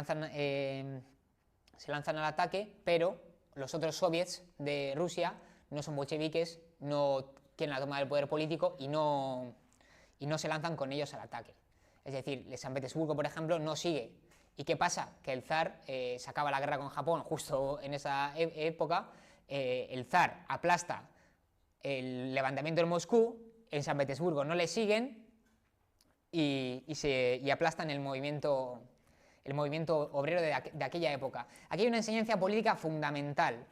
ataque, pero los otros soviets de Rusia no son bolcheviques, no quieren la toma del poder político y no se lanzan con ellos al ataque. Es decir, San Petersburgo, por ejemplo, no sigue. ¿Y qué pasa? Que el zar se acaba la guerra con Japón justo en esa época, el zar aplasta el levantamiento en Moscú, en San Petersburgo no le siguen, y aplastan el movimiento obrero de aquella época. Aquí hay una enseñanza política fundamental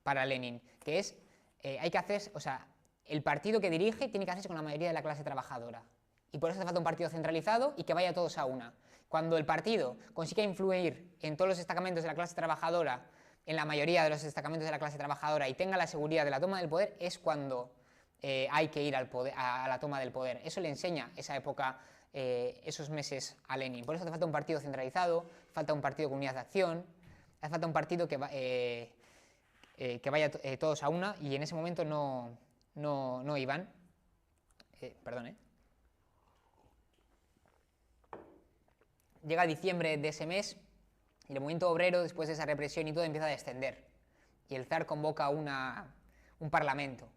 para Lenin, que es, hay que hacer, el partido que dirige tiene que hacerse con la mayoría de la clase trabajadora, y por eso hace falta un partido centralizado y que vaya todos a una. Cuando el partido consiga influir en todos los destacamentos de la clase trabajadora, en la mayoría de los destacamentos de la clase trabajadora, y tenga la seguridad de la toma del poder, es cuando hay que ir a la toma del poder. Eso le enseña esa época, esos meses a Lenin. Por eso hace falta un partido centralizado, falta un partido con unidad de acción, hace falta un partido que vaya todos a una, y en ese momento no iban. Perdón, Llega diciembre de ese mes y el movimiento obrero, después de esa represión y todo, empieza a descender. Y el zar convoca un parlamento.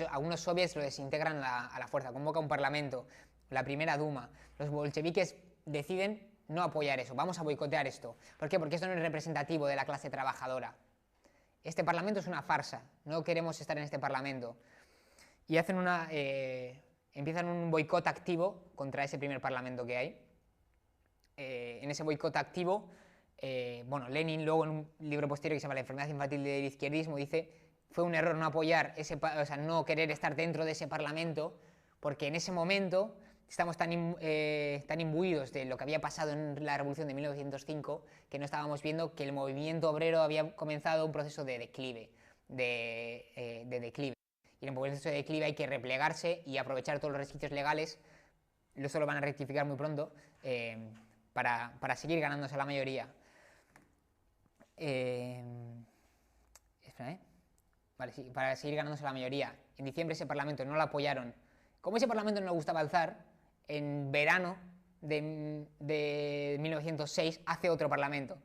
Algunos soviets lo desintegran a la fuerza, convoca un parlamento, la primera Duma. Los bolcheviques deciden no apoyar eso, vamos a boicotear esto. ¿Por qué? Porque esto no es representativo de la clase trabajadora. Este parlamento es una farsa, no queremos estar en este parlamento. Y empiezan un boicot activo contra ese primer parlamento que hay. En ese boicot activo, Lenin luego en un libro posterior que se llama La enfermedad infantil del izquierdismo dice: fue un error no apoyar no querer estar dentro de ese parlamento, porque en ese momento estamos tan imbuidos de lo que había pasado en la revolución de 1905 que no estábamos viendo que el movimiento obrero había comenzado un proceso de declive, y en el proceso de declive hay que replegarse y aprovechar todos los resquicios legales. Eso lo van a rectificar muy pronto, para seguir ganándose la mayoría. Vale, sí, para seguir ganándose la mayoría. En diciembre ese parlamento no lo apoyaron. Como ese parlamento no le gustaba al zar, en verano de 1906 hace otro parlamento.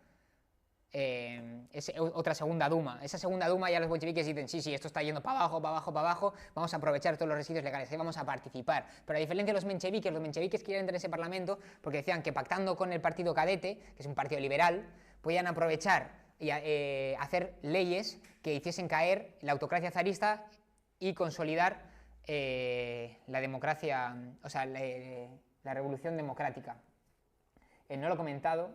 es otra segunda Duma. Esa segunda Duma ya los bolcheviques dicen, sí, esto está yendo para abajo, para abajo, para abajo, vamos a aprovechar todos los residuos legales, vamos a participar. Pero a diferencia de los mencheviques querían entrar en ese parlamento porque decían que pactando con el partido cadete, que es un partido liberal, podían aprovechar y hacer leyes que hiciesen caer la autocracia zarista y consolidar la democracia, o sea, la revolución democrática. No lo he comentado,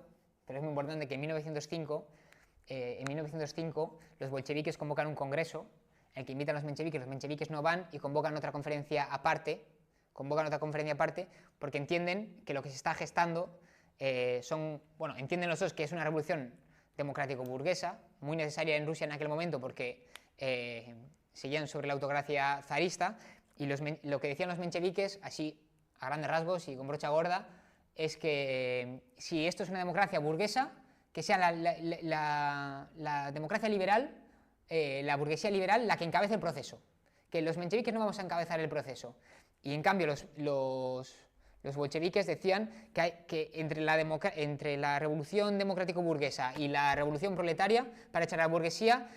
pero es muy importante que en 1905 los bolcheviques convocan un congreso en el que invitan a los mencheviques no van y convocan otra conferencia aparte, porque entienden que lo que se está gestando entienden los dos que es una revolución democrático-burguesa, muy necesaria en Rusia en aquel momento porque seguían sobre la autocracia zarista, y lo que decían los mencheviques, así a grandes rasgos y con brocha gorda, es que si esto es una democracia burguesa, que sea la democracia liberal, la burguesía liberal, la que encabece el proceso. Que los mencheviques no vamos a encabezar el proceso. Y en cambio los bolcheviques decían que entre la revolución democrático-burguesa y la revolución proletaria, para echar a la burguesía,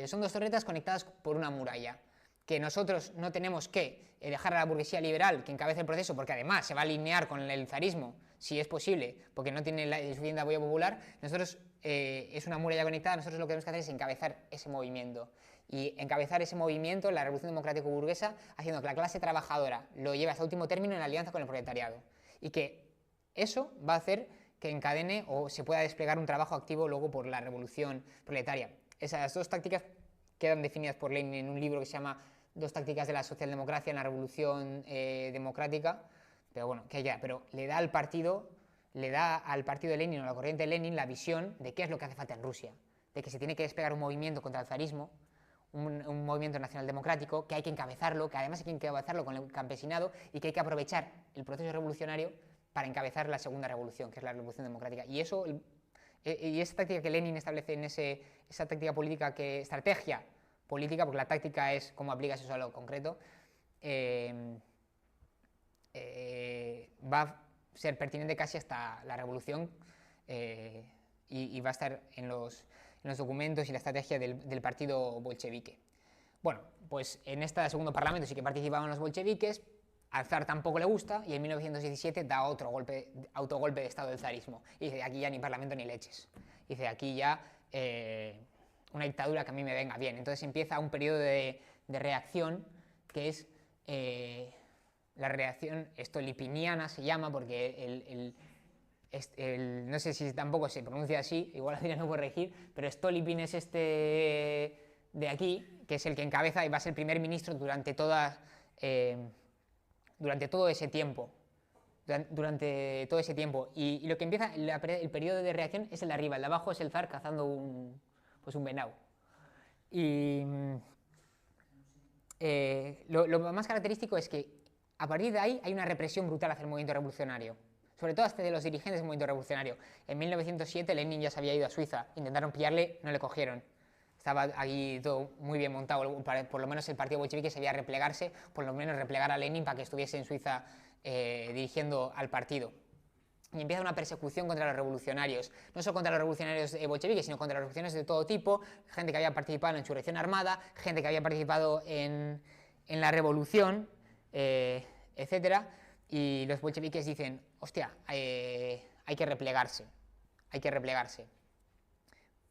son dos torretas conectadas por una muralla. Que nosotros no tenemos que dejar a la burguesía liberal que encabece el proceso, porque además se va a alinear con el zarismo, si es posible, porque no tiene suficiente apoyo popular. Nosotros, es una muralla conectada, nosotros lo que tenemos que hacer es encabezar ese movimiento. Y encabezar ese movimiento, la revolución democrático-burguesa, haciendo que la clase trabajadora lo lleve hasta último término en alianza con el proletariado. Y que eso va a hacer que encadene o se pueda desplegar un trabajo activo luego por la revolución proletaria. Esas dos tácticas quedan definidas por Lenin en un libro que se llama Dos tácticas de la socialdemocracia en la revolución democrática, pero bueno, pero le da al partido de Lenin o a la corriente de Lenin la visión de qué es lo que hace falta en Rusia, de que se tiene que desplegar un movimiento contra el zarismo, un movimiento nacional democrático, que hay que encabezarlo, que además hay que encabezarlo con el campesinado y que hay que aprovechar el proceso revolucionario para encabezar la segunda revolución, que es la revolución democrática. Y eso, y esa táctica que Lenin establece en esa táctica política, estrategia política, porque la táctica es cómo aplicas eso a lo concreto, va a ser pertinente casi hasta la revolución, y va a estar en los documentos y la estrategia del partido bolchevique. Bueno, pues en este segundo parlamento sí que participaban los bolcheviques. Al zar tampoco le gusta y en 1917 da otro autogolpe de estado del zarismo. Y dice, aquí ya ni parlamento ni leches. Dice, aquí ya una dictadura que a mí me venga bien. Entonces empieza un periodo de reacción que es la reacción stolipiniana, se llama, porque no sé si tampoco se pronuncia así, igual Adrián no puede corregir, pero Stolypin es este de aquí, que es el que encabeza y va a ser primer ministro durante todo ese tiempo. Y lo que empieza, el periodo de reacción es el de arriba, el de abajo es el zar cazando un venado. Y lo más característico es que a partir de ahí hay una represión brutal hacia el movimiento revolucionario, sobre todo hasta de los dirigentes del movimiento revolucionario. En 1907 Lenin ya se había ido a Suiza, intentaron pillarle, no le cogieron. Estaba aquí todo muy bien montado, por lo menos el partido bolchevique se veía replegarse, por lo menos replegar a Lenin para que estuviese en Suiza dirigiendo al partido. Y empieza una persecución contra los revolucionarios, no solo contra los revolucionarios bolcheviques, sino contra los revolucionarios de todo tipo, gente que había participado en la insurrección armada, gente que había participado en la revolución, etc. Y los bolcheviques dicen, hostia, hay que replegarse,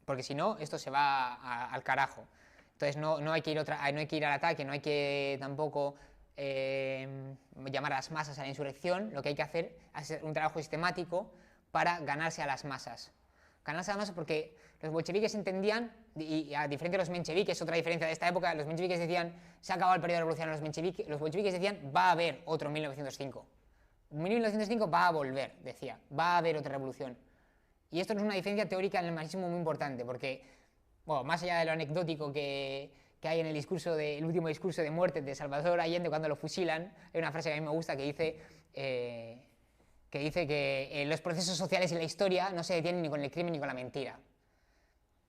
porque si no, esto se va al carajo. Entonces no hay que ir al ataque, no hay que tampoco llamar a las masas a la insurrección. Lo que hay que hacer es un trabajo sistemático para ganarse a las masas. Porque los bolcheviques entendían, y a diferencia de los mencheviques, otra diferencia de esta época, los mencheviques decían, se ha acabado el periodo revolucionario, los bolcheviques decían, va a haber otro 1905. 1905 va a volver, decía, va a haber otra revolución. Y esto no es una diferencia teórica en el marxismo muy importante, porque, bueno, más allá de lo anecdótico que hay en el último discurso de muerte de Salvador Allende cuando lo fusilan, hay una frase que a mí me gusta que dice que los procesos sociales y la historia no se detienen ni con el crimen ni con la mentira.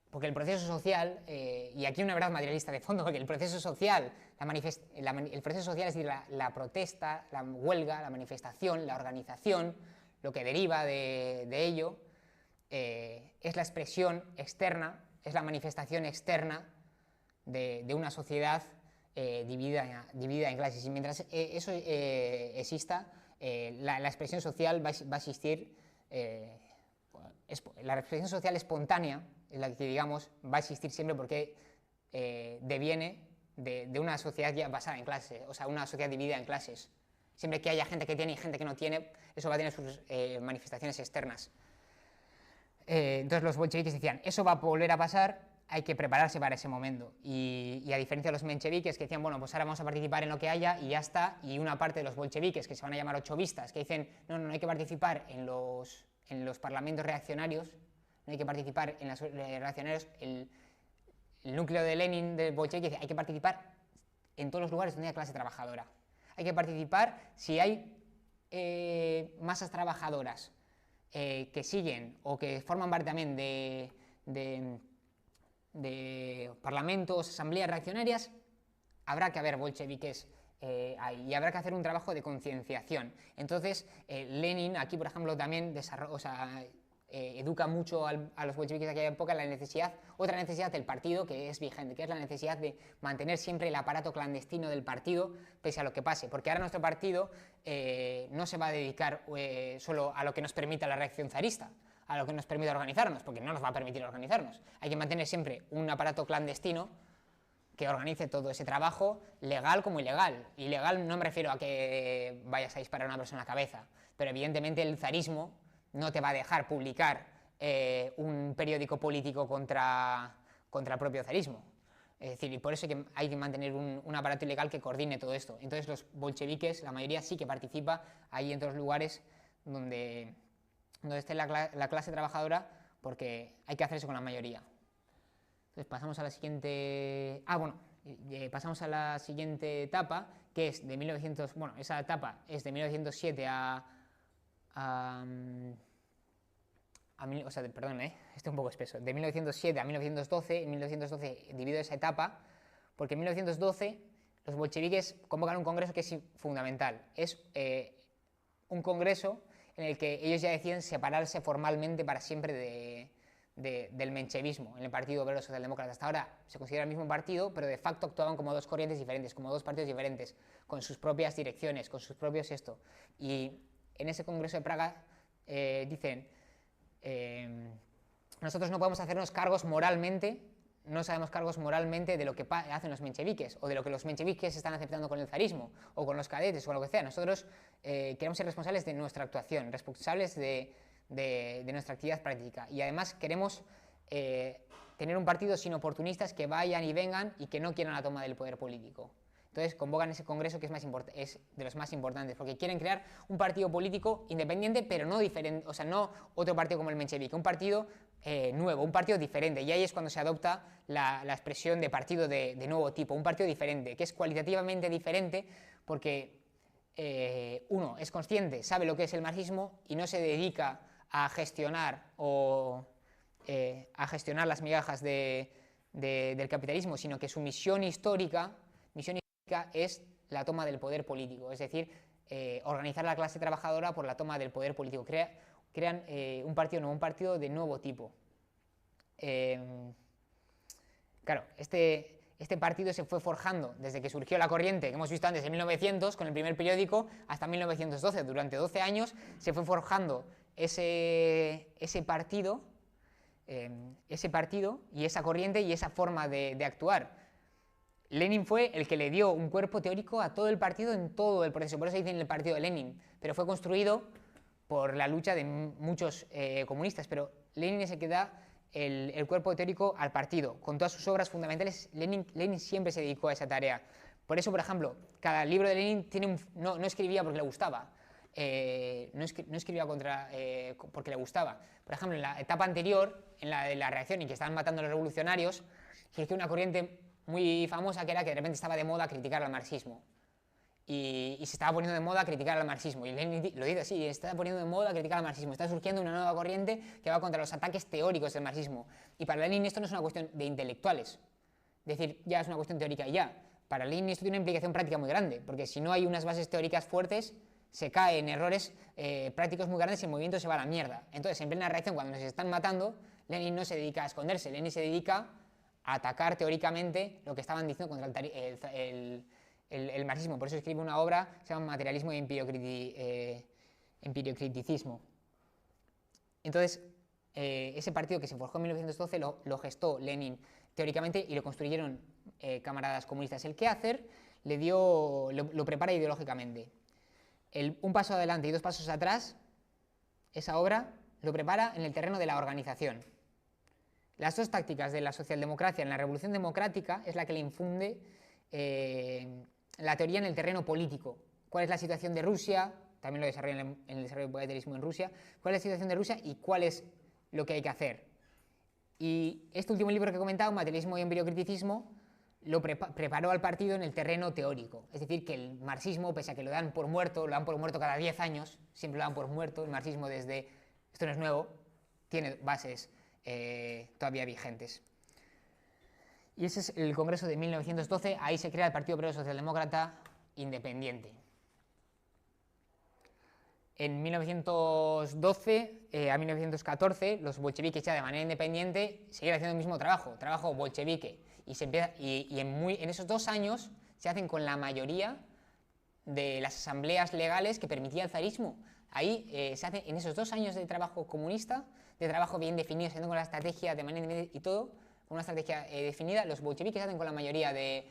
Porque el proceso social, y aquí una verdad materialista de fondo, porque el proceso social, es decir, la protesta, la huelga, la manifestación, la organización, lo que deriva de ello, es la expresión externa, es la manifestación externa de una sociedad dividida en clases. Y mientras eso exista, la expresión social va a existir, la expresión social espontánea, es la que digamos va a existir siempre porque deviene de una sociedad ya basada en clases, o sea, una sociedad dividida en clases. Siempre que haya gente que tiene y gente que no tiene, eso va a tener sus manifestaciones externas. Entonces los bolcheviques decían, eso va a volver a pasar, hay que prepararse para ese momento. Y a diferencia de los mencheviques que decían, bueno, pues ahora vamos a participar en lo que haya y ya está, y una parte de los bolcheviques que se van a llamar ochovistas, que dicen, no hay que participar en los parlamentos reaccionarios, no hay que participar en los reaccionarios, el núcleo de Lenin, del bolchevique, dice, hay que participar en todos los lugares donde haya clase trabajadora. Hay que participar si hay masas trabajadoras que siguen o que forman parte también de parlamentos, asambleas reaccionarias, habrá que haber bolcheviques ahí y habrá que hacer un trabajo de concienciación. Entonces, Lenin aquí, por ejemplo, también educa mucho a los bolcheviques de aquella época otra necesidad del partido que es vigente, que es la necesidad de mantener siempre el aparato clandestino del partido pese a lo que pase, porque ahora nuestro partido no se va a dedicar solo a lo que nos permita la reacción zarista, a lo que nos permita organizarnos, porque no nos va a permitir organizarnos. Hay que mantener siempre un aparato clandestino que organice todo ese trabajo, legal como ilegal. Ilegal no me refiero a que vayas a disparar a una persona en la cabeza, pero evidentemente el zarismo no te va a dejar publicar un periódico político contra el propio zarismo. Es decir, y por eso hay que mantener un aparato ilegal que coordine todo esto. Entonces los bolcheviques, la mayoría sí que participa ahí en todos los lugares donde esté la clase trabajadora, porque hay que hacer eso con la mayoría. Entonces pasamos a la siguiente... pasamos a la siguiente etapa, que es de 1900... Bueno, esa etapa es de 1907 perdón, esto es un poco espeso. De 1907 a 1912, en 1912 divido esa etapa, porque en 1912 los bolcheviques convocan un congreso que es fundamental. Es un congreso en el que ellos ya deciden separarse formalmente para siempre del menchevismo, en el Partido Obrero Socialdemócrata. Hasta ahora se considera el mismo partido, pero de facto actuaban como dos corrientes diferentes, como dos partidos diferentes, con sus propias direcciones, con sus propios esto. Y en ese Congreso de Praga dicen, nosotros no podemos hacernos cargos moralmente, no sabemos cargos moralmente de lo que hacen los mencheviques, o de lo que los mencheviques están aceptando con el zarismo, o con los cadetes, o con lo que sea. Nosotros queremos ser responsables de nuestra actuación, responsables de nuestra actividad práctica, y además queremos tener un partido sin oportunistas que vayan y vengan y que no quieran la toma del poder político. Entonces convocan ese congreso que es de los más importantes, porque quieren crear un partido político independiente, pero no diferente, o sea, no otro partido como el menchevique, un partido nuevo, un partido diferente, y ahí es cuando se adopta la expresión de partido de nuevo tipo, un partido diferente, que es cualitativamente diferente porque uno es consciente, sabe lo que es el marxismo y no se dedica a gestionar las migajas del capitalismo, sino que su misión histórica es la toma del poder político, es decir, organizar a la clase trabajadora por la toma del poder político. Crean un partido de nuevo tipo. Claro, este partido se fue forjando desde que surgió la corriente que hemos visto antes en 1900 con el primer periódico hasta 1912. Durante 12 años se fue forjando ese partido y esa corriente y esa forma de actuar. Lenin fue el que le dio un cuerpo teórico a todo el partido en todo el proceso, por eso dicen el partido de Lenin, pero fue construido por la lucha de muchos comunistas, pero Lenin es el que da el cuerpo teórico al partido. Con todas sus obras fundamentales, Lenin siempre se dedicó a esa tarea. Por eso, por ejemplo, cada libro de Lenin no escribía porque le gustaba, no escribía porque le gustaba. Por ejemplo, en la etapa anterior, en la de la reacción y que estaban matando a los revolucionarios, surgió una corriente muy famosa que era que de repente estaba de moda criticar al marxismo. Y se estaba poniendo de moda criticar al marxismo. Y Lenin lo dice así, se está poniendo de moda criticar al marxismo. Está surgiendo una nueva corriente que va contra los ataques teóricos del marxismo. Y para Lenin esto no es una cuestión de intelectuales. Es decir, ya es una cuestión teórica y ya. Para Lenin esto tiene una implicación práctica muy grande, porque si no hay unas bases teóricas fuertes, se cae en errores prácticos muy grandes y el movimiento se va a la mierda. Entonces, en plena reacción, cuando nos están matando, Lenin no se dedica a esconderse, Lenin se dedica a atacar teóricamente lo que estaban diciendo contra el marxismo. Por eso escribe una obra que se llama Materialismo y Empiriocriticismo. Entonces, ese partido que se forjó en 1912 lo gestó Lenin teóricamente y lo construyeron camaradas comunistas. El Quehacer lo prepara ideológicamente. Un paso adelante y dos pasos atrás, esa obra lo prepara en el terreno de la organización. Las dos tácticas de la socialdemocracia en la Revolución Democrática es la que le infunde la teoría en el terreno político. ¿Cuál es la situación de Rusia? También lo desarrolla en el desarrollo del pariterismo en Rusia. ¿Cuál es la situación de Rusia y cuál es lo que hay que hacer? Y este último libro que he comentado, Materialismo y Empiriocriticismo, lo preparó al partido en el terreno teórico. Es decir, que el marxismo, pese a que lo dan por muerto cada 10 años, siempre lo dan por muerto, el marxismo esto no es nuevo, tiene bases todavía vigentes. Y ese es el Congreso de 1912, ahí se crea el Partido Obrero Socialdemócrata Independiente. En 1912 a 1914, los bolcheviques ya de manera independiente siguen haciendo el mismo trabajo bolchevique. Y en esos 2 años se hacen con la mayoría de las asambleas legales que permitía el zarismo. Ahí se hace en esos 2 años de trabajo comunista, de trabajo bien definido, se hacen con la estrategia de manera independiente y todo, con una estrategia definida, los bolcheviques se hacen con la mayoría de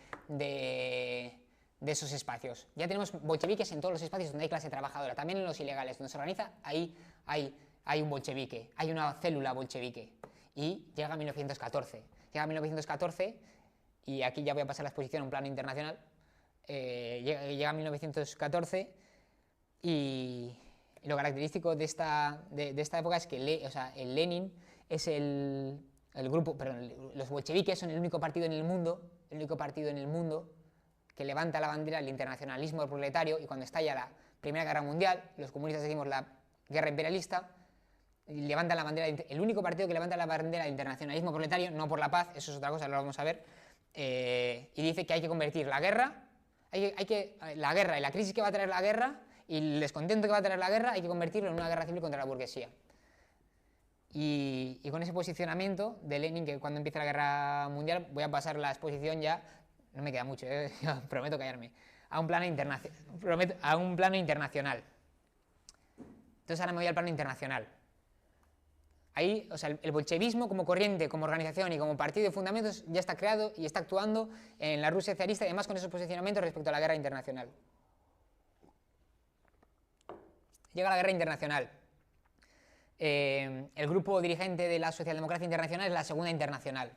esos espacios. Ya tenemos bolcheviques en todos los espacios donde hay clase trabajadora, también en los ilegales, donde se organiza, ahí hay un bolchevique, hay una célula bolchevique. Y llega 1914. Llega 1914, y aquí ya voy a pasar la exposición a un plano internacional. Llega 1914 y lo característico de esta época es que el Lenin es el grupo, perdón, los bolcheviques son el único partido en el mundo que levanta la bandera del internacionalismo del proletario, y cuando estalla la Primera Guerra Mundial, los comunistas decimos la guerra imperialista, levantan la bandera, el único partido que levanta la bandera del internacionalismo proletario, no por la paz, eso es otra cosa, lo vamos a ver, y dice que hay que convertir la guerra y la crisis que va a traer la guerra y el descontento que va a traer la guerra hay que convertirlo en una guerra civil contra la burguesía. Y con ese posicionamiento de Lenin, que cuando empieza la guerra mundial, voy a pasar la exposición ya, no me queda mucho, prometo callarme, a un plano internacional. Entonces ahora me voy al plano internacional. Ahí, el bolchevismo como corriente, como organización y como partido de fundamentos ya está creado y está actuando en la Rusia zarista, y además con esos posicionamientos respecto a la guerra internacional. Llega la guerra internacional. El grupo dirigente de la socialdemocracia internacional es la Segunda Internacional.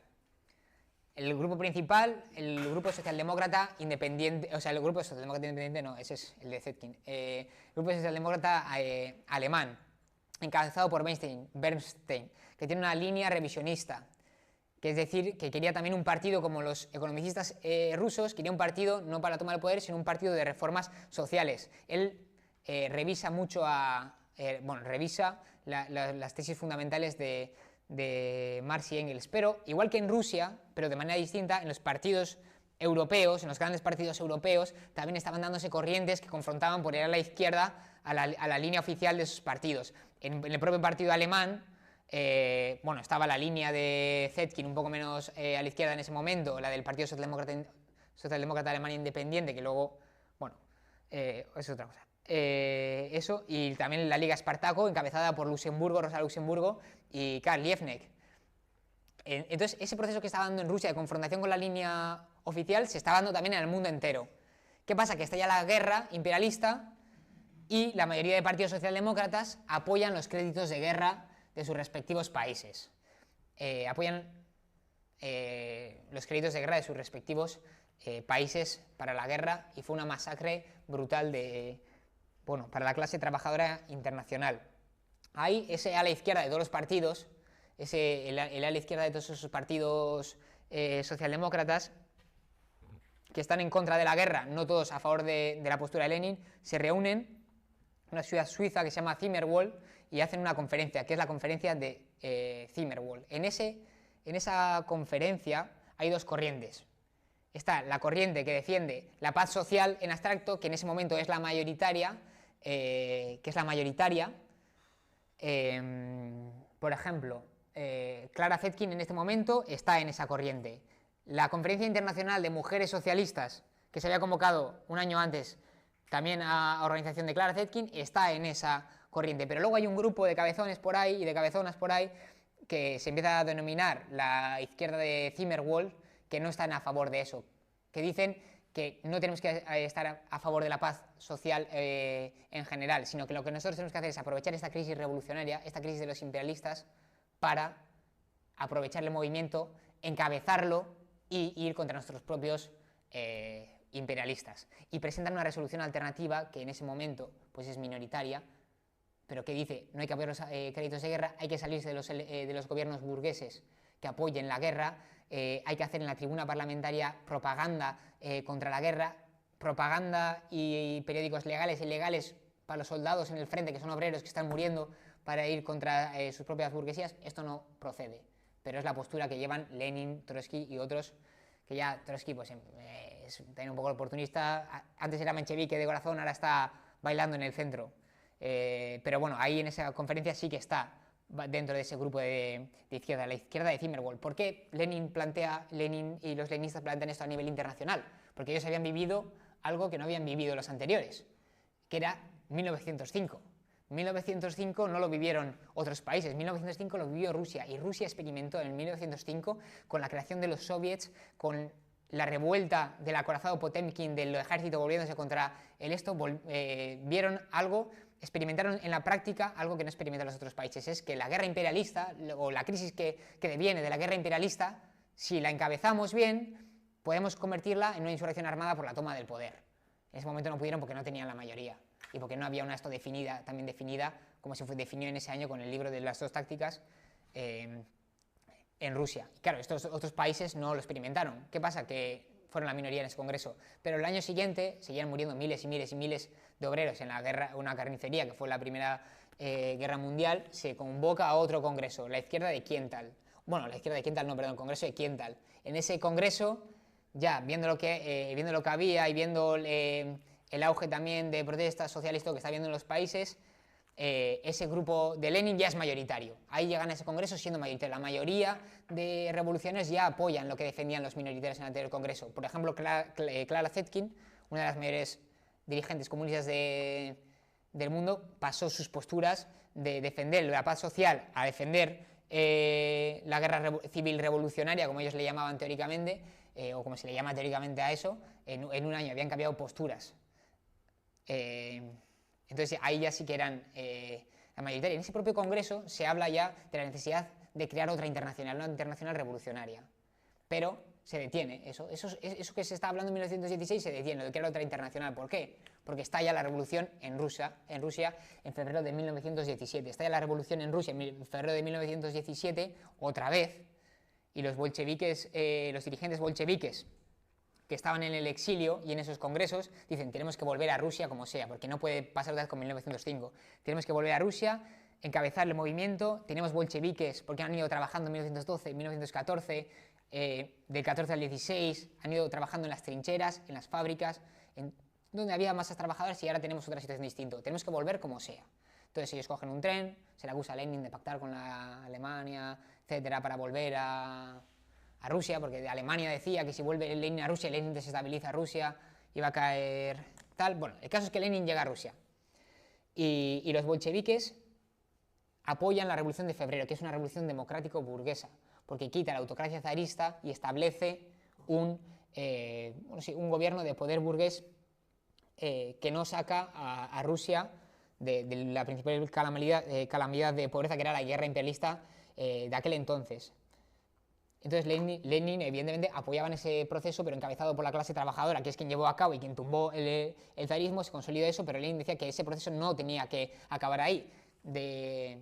El grupo principal, el grupo socialdemócrata independiente, el grupo socialdemócrata independiente no, ese es el de Zetkin. El grupo socialdemócrata alemán, encabezado por Bernstein, que tiene una línea revisionista, que es decir, que quería también un partido como los economicistas rusos, quería un partido no para tomar el poder, sino un partido de reformas sociales. Él revisa mucho las tesis fundamentales de Marx y Engels, pero igual que en Rusia, pero de manera distinta, en los partidos europeos, en los grandes partidos europeos, también estaban dándose corrientes que confrontaban por ir a la izquierda a la línea oficial de esos partidos. En el propio partido alemán, estaba la línea de Zetkin un poco menos a la izquierda en ese momento, la del Partido Socialdemócrata Alemán Independiente, que luego, es otra cosa. Eso, y también la Liga Espartaco, encabezada por Rosa Luxemburgo y Karl Liebknecht. Entonces, ese proceso que estaba dando en Rusia de confrontación con la línea oficial se estaba dando también en el mundo entero. ¿Qué pasa? Que estalla la guerra imperialista y la mayoría de partidos socialdemócratas apoyan los créditos de guerra de sus respectivos países. Apoyan los créditos de guerra de sus respectivos países para la guerra, y fue una masacre brutal para la clase trabajadora internacional. Hay ese ala izquierda de todos los partidos, el ala izquierda de todos esos partidos socialdemócratas que están en contra de la guerra, no todos a favor de la postura de Lenin, se reúnen en una ciudad suiza que se llama Zimmerwald y hacen una conferencia, que es la conferencia de Zimmerwald. En esa conferencia hay dos corrientes. Está la corriente que defiende la paz social en abstracto, que en ese momento es la mayoritaria, que es la mayoritaria. Por ejemplo, Clara Zetkin en este momento está en esa corriente. La Conferencia Internacional de Mujeres Socialistas, que se había convocado un año antes, también a organización de Clara Zetkin, está en esa corriente. Pero luego hay un grupo de cabezones por ahí y de cabezonas por ahí que se empieza a denominar la izquierda de Zimmerwald, que no están a favor de eso, que dicen que no tenemos que estar a favor de la paz social en general, sino que lo que nosotros tenemos que hacer es aprovechar esta crisis revolucionaria, esta crisis de los imperialistas, para aprovechar el movimiento, encabezarlo y ir contra nuestros propios imperialistas. Y presentan una resolución alternativa que en ese momento pues es minoritaria, pero que dice no hay que apoyar los créditos de guerra, hay que salirse de los gobiernos burgueses que apoyen la guerra, hay que hacer en la tribuna parlamentaria propaganda contra la guerra, propaganda y periódicos legales e ilegales para los soldados en el frente, que son obreros que están muriendo para ir contra sus propias burguesías. Esto no procede, pero es la postura que llevan Lenin, Trotsky y otros, que ya Trotsky pues, es también un poco oportunista, antes era menchevique de corazón, ahora está bailando en el centro. Pero bueno, ahí en esa conferencia sí que está dentro de ese grupo de izquierda, la izquierda de Zimmerwald. ¿Por qué Lenin y los leninistas plantean esto a nivel internacional? Porque ellos habían vivido algo que no habían vivido los anteriores, que era 1905. 1905 no lo vivieron otros países, 1905 lo vivió Rusia, y Rusia experimentó en 1905 con la creación de los soviets, con la revuelta del acorazado Potemkin del ejército volviéndose contra el esto, vieron algo, experimentaron en la práctica algo que no experimentan los otros países, es que la guerra imperialista, o la crisis que deviene de la guerra imperialista, si la encabezamos bien, podemos convertirla en una insurrección armada por la toma del poder. En ese momento no pudieron porque no tenían la mayoría, y porque no había una esto también definida, como se definió en ese año con el libro de las dos tácticas, en Rusia. Y claro, estos otros países no lo experimentaron. ¿Qué pasa? Que fueron la minoría en ese congreso. Pero el año siguiente seguían muriendo miles y miles y miles de obreros en la guerra, una carnicería que fue la primera guerra mundial. Se convoca a otro congreso, la izquierda de Kiental. Bueno, la izquierda de Kiental no, perdón, el congreso de Kiental. En ese congreso, ya viendo lo que había y viendo el auge también de protestas socialistas que está habiendo en los países, ese grupo de Lenin ya es mayoritario. Ahí llegan a ese congreso siendo mayoritario. La mayoría de revolucionarios ya apoyan lo que defendían los minoritarios en el anterior congreso. Por ejemplo, Clara Zetkin, una de las mayores dirigentes comunistas del mundo, pasó sus posturas de defender la paz social a defender la guerra civil revolucionaria, como ellos le llamaban teóricamente, o como se le llama teóricamente a eso. En un año habían cambiado posturas. Entonces ahí ya sí que eran la mayoría. En ese propio congreso se habla ya de la necesidad de crear otra internacional, una internacional revolucionaria. Pero se detiene eso que se está hablando en 1916 se detiene, de crear otra internacional. ¿Por qué? Porque estalla la revolución en Rusia en febrero de 1917. Estalla la revolución en Rusia en febrero de 1917 otra vez, y los bolcheviques, los dirigentes bolcheviques que estaban en el exilio y en esos congresos, dicen tenemos que volver a Rusia como sea, porque no puede pasar otra vez con 1905. Tenemos que volver a Rusia, encabezar el movimiento. Tenemos bolcheviques porque han ido trabajando en 1912, 1914, del 14 al 16, han ido trabajando en las trincheras, en las fábricas, donde había masas trabajadoras, y ahora tenemos otra situación distinta. Tenemos que volver como sea. Entonces ellos cogen un tren, se le acusa a Lenin de pactar con la Alemania, etcétera, para volver a Rusia, porque de Alemania decía que si vuelve Lenin a Rusia, Lenin desestabiliza a Rusia y va a caer tal. Bueno, el caso es que Lenin llega a Rusia y los bolcheviques apoyan la revolución de febrero, que es una revolución democrático-burguesa, porque quita la autocracia zarista y establece un gobierno de poder burgués que no saca a Rusia de la principal calamidad de pobreza, que era la guerra imperialista de aquel entonces. Entonces Lenin evidentemente apoyaba en ese proceso, pero encabezado por la clase trabajadora, que es quien llevó a cabo y quien tumbó el zarismo, se consolidó eso, pero Lenin decía que ese proceso no tenía que acabar ahí, de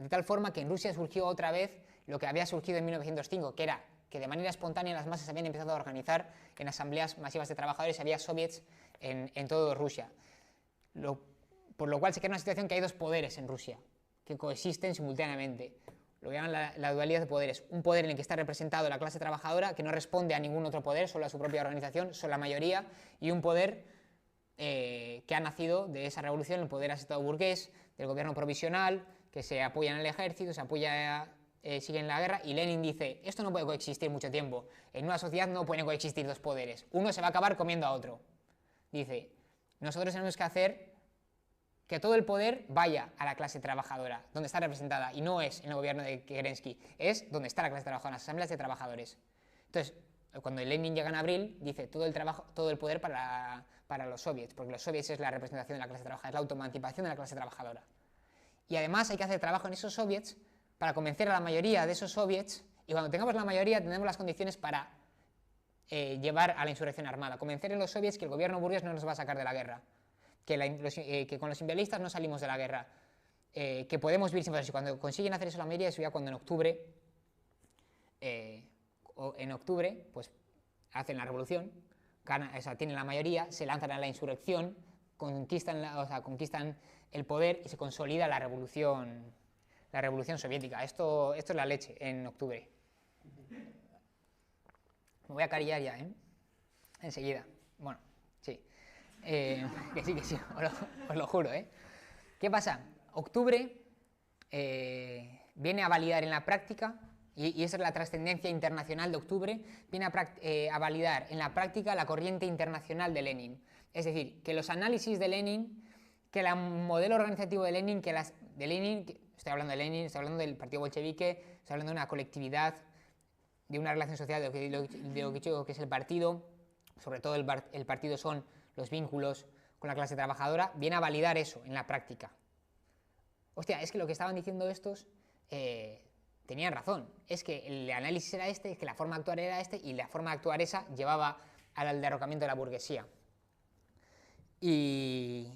tal forma que en Rusia surgió otra vez lo que había surgido en 1905, que era que de manera espontánea las masas habían empezado a organizar en asambleas masivas de trabajadores, había soviets en toda Rusia, por lo cual se crea una situación que hay dos poderes en Rusia, que coexisten simultáneamente. Lo que llaman la dualidad de poderes, un poder en el que está representado la clase trabajadora, que no responde a ningún otro poder, solo a su propia organización, solo la mayoría, y un poder que ha nacido de esa revolución, el poder asentado burgués, del gobierno provisional, que se apoya en el ejército, se apoya, sigue en la guerra, y Lenin dice, esto no puede coexistir mucho tiempo, en una sociedad no pueden coexistir dos poderes, uno se va a acabar comiendo a otro. Dice, nosotros tenemos que hacer que todo el poder vaya a la clase trabajadora, donde está representada, y no es en el gobierno de Kerensky, es donde está la clase trabajadora, en las asambleas de trabajadores. Entonces, cuando Lenin llega en abril, dice todo el poder para los soviets, porque los soviets es la representación de la clase trabajadora, es la autoemancipación de la clase trabajadora. Y además hay que hacer trabajo en esos soviets para convencer a la mayoría de esos soviets, y cuando tengamos la mayoría tendremos las condiciones para llevar a la insurrección armada, convencer a los soviets que el gobierno burgués no nos va a sacar de la guerra, que con los imperialistas no salimos de la guerra, que podemos vivir sin poder. Y cuando consiguen hacer eso la mayoría, eso ya cuando en octubre, pues hacen la revolución, tienen la mayoría, se lanzan a la insurrección, conquistan el poder y se consolida la revolución soviética. Esto es la leche en octubre. Me voy a carillar ya, enseguida. Bueno, sí. Que sí, os lo juro, ¿Qué pasa? Octubre viene a validar en la práctica, y esa es la trascendencia internacional de octubre, viene a validar en la práctica la corriente internacional de Lenin. Es decir, que los análisis de Lenin, que el modelo organizativo de Lenin, estoy hablando de Lenin, estoy hablando del partido bolchevique, estoy hablando de una colectividad, de una relación social, de lo que digo que es el partido, sobre todo el partido son los vínculos con la clase trabajadora, viene a validar eso en la práctica. Hostia, es que lo que estaban diciendo estos tenían razón, es que el análisis era este, es que la forma de actuar era este, y la forma de actuar esa llevaba al derrocamiento de la burguesía. Y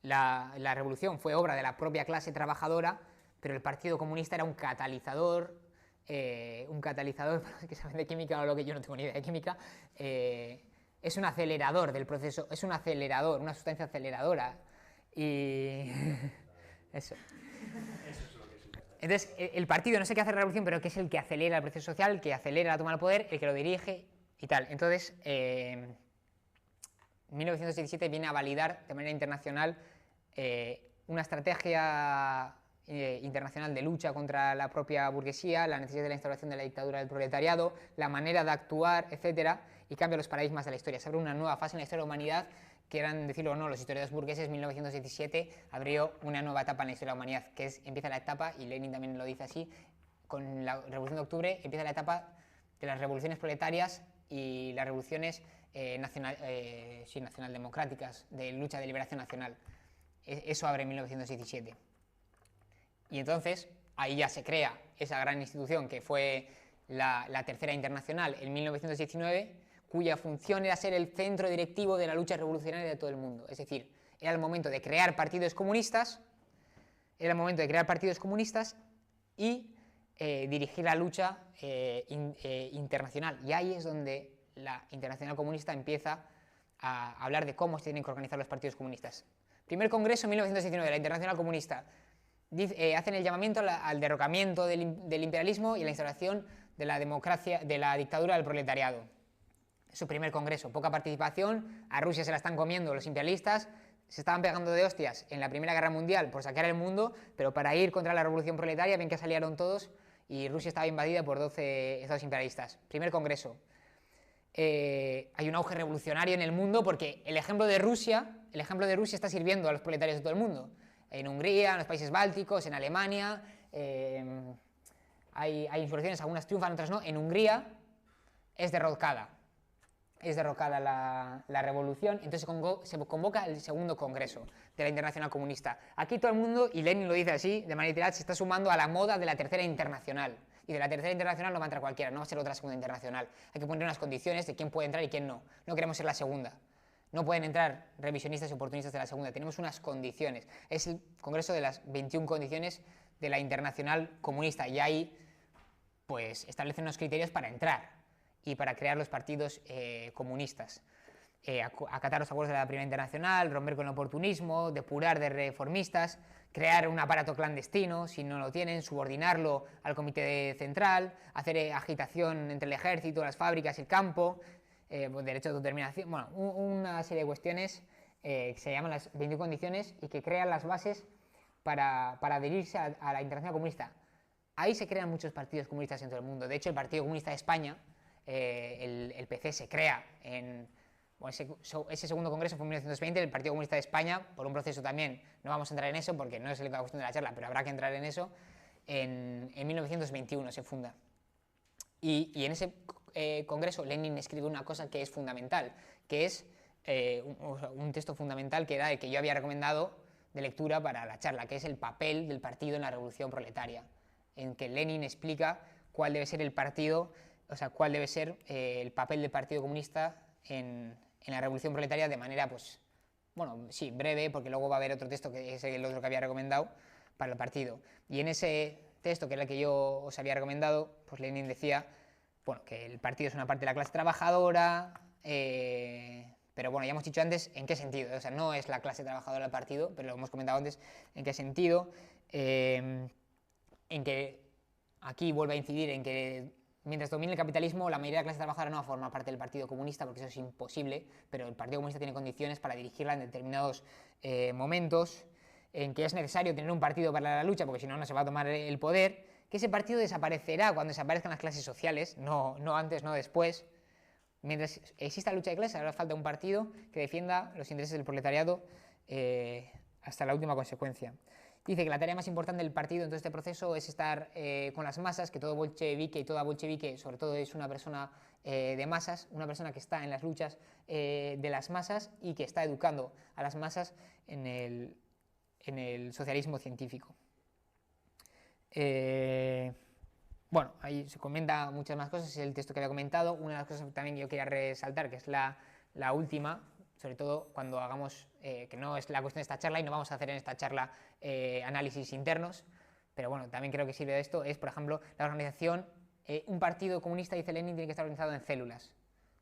la revolución fue obra de la propia clase trabajadora, pero el Partido Comunista era un catalizador, que saben de química o lo que yo no tengo ni idea de química, es un acelerador del proceso, es un acelerador, una sustancia aceleradora, y eso. Entonces, el partido no sé qué hace la revolución, pero que es el que acelera el proceso social, el que acelera la toma del poder, el que lo dirige y tal. Entonces, 1917 viene a validar de manera internacional una estrategia internacional de lucha contra la propia burguesía, la necesidad de la instauración de la dictadura del proletariado, la manera de actuar, etcétera, y cambia los paradigmas de la historia. Se abre una nueva fase en la historia de la humanidad, quieran decirlo o no, los historiadores burgueses, 1917 abrió una nueva etapa en la historia de la humanidad, empieza la etapa, y Lenin también lo dice así, con la Revolución de Octubre empieza la etapa de las revoluciones proletarias y las revoluciones nacional-democráticas, de lucha de liberación nacional. Eso abre en 1917. Y entonces, ahí ya se crea esa gran institución que fue la Tercera Internacional en 1919, cuya función era ser el centro directivo de la lucha revolucionaria de todo el mundo. Es decir, era el momento de crear partidos comunistas, y dirigir la lucha internacional. Y ahí es donde la Internacional Comunista empieza a hablar de cómo se tienen que organizar los partidos comunistas. Primer congreso, 1919, la Internacional Comunista. Hacen el llamamiento al derrocamiento del imperialismo y a la instauración de la democracia, de la dictadura del proletariado. Su primer congreso, poca participación, a Rusia se la están comiendo los imperialistas, se estaban pegando de hostias en la Primera Guerra Mundial por saquear el mundo, pero para ir contra la revolución proletaria ven que salieron todos y Rusia estaba invadida por 12 estados imperialistas. Primer congreso. Hay un auge revolucionario en el mundo porque el ejemplo de Rusia está sirviendo a los proletarios de todo el mundo. En Hungría, en los países bálticos, en Alemania, hay insurrecciones, algunas triunfan, otras no. En Hungría es derrocada la revolución, entonces se convoca el segundo congreso de la Internacional Comunista. Aquí todo el mundo, y Lenin lo dice así, de manera literal, se está sumando a la moda de la Tercera Internacional. Y de la Tercera Internacional no va a entrar cualquiera, no va a ser otra Segunda Internacional. Hay que poner unas condiciones de quién puede entrar y quién no. No queremos ser la segunda. No pueden entrar revisionistas y oportunistas de la segunda. Tenemos unas condiciones. Es el congreso de las 21 condiciones de la Internacional Comunista. Y ahí, pues, establecen unos criterios para entrar y para crear los partidos comunistas. Acatar los acuerdos de la Primera Internacional, romper con el oportunismo, depurar de reformistas, crear un aparato clandestino, si no lo tienen, subordinarlo al comité central, hacer agitación entre el ejército, las fábricas y el campo, derecho de autodeterminación, bueno, una serie de cuestiones que se llaman las 21 condiciones y que crean las bases para adherirse a la Internacional Comunista. Ahí se crean muchos partidos comunistas en todo el mundo. De hecho, el Partido Comunista de España, el PC, se crea en... Bueno, ese segundo congreso fue en 1920, el Partido Comunista de España, por un proceso también, no vamos a entrar en eso porque no es la cuestión de la charla, pero habrá que entrar en eso, en 1921 se funda. Y en ese congreso Lenin escribe una cosa que es fundamental, que es un texto fundamental que era el que yo había recomendado de lectura para la charla, que es el papel del partido en la revolución proletaria, en que Lenin explica cuál debe ser el partido, o sea, cuál debe ser el papel del Partido Comunista en la revolución proletaria de manera, pues, bueno, sí, breve, porque luego va a haber otro texto que es el otro que había recomendado para el partido. Y en ese texto, que era el que yo os había recomendado, pues Lenin decía, bueno, que el partido es una parte de la clase trabajadora, pero bueno, ya hemos dicho antes en qué sentido, o sea, no es la clase trabajadora del partido, pero lo hemos comentado antes en qué sentido, en que aquí vuelve a incidir en que mientras domine el capitalismo, la mayoría de la clase trabajadora no va a formar parte del Partido Comunista, porque eso es imposible, pero el Partido Comunista tiene condiciones para dirigirla en determinados momentos, en que es necesario tener un partido para la lucha, porque si no, no se va a tomar el poder, que ese partido desaparecerá cuando desaparezcan las clases sociales, no antes, no después. Mientras exista lucha de clases, hará falta un partido que defienda los intereses del proletariado hasta la última consecuencia. Dice que la tarea más importante del partido en todo este proceso es estar con las masas, que todo bolchevique y toda bolchevique, sobre todo, es una persona de masas, una persona que está en las luchas de las masas y que está educando a las masas en el socialismo científico. Bueno, ahí se comenta muchas más cosas, es el texto que había comentado. Una de las cosas que también yo quería resaltar, que es la última, sobre todo cuando hagamos, que no es la cuestión de esta charla y no vamos a hacer en esta charla análisis internos, pero bueno, también creo que sirve de esto, es por ejemplo la organización, un partido comunista, dice Lenin, tiene que estar organizado en células,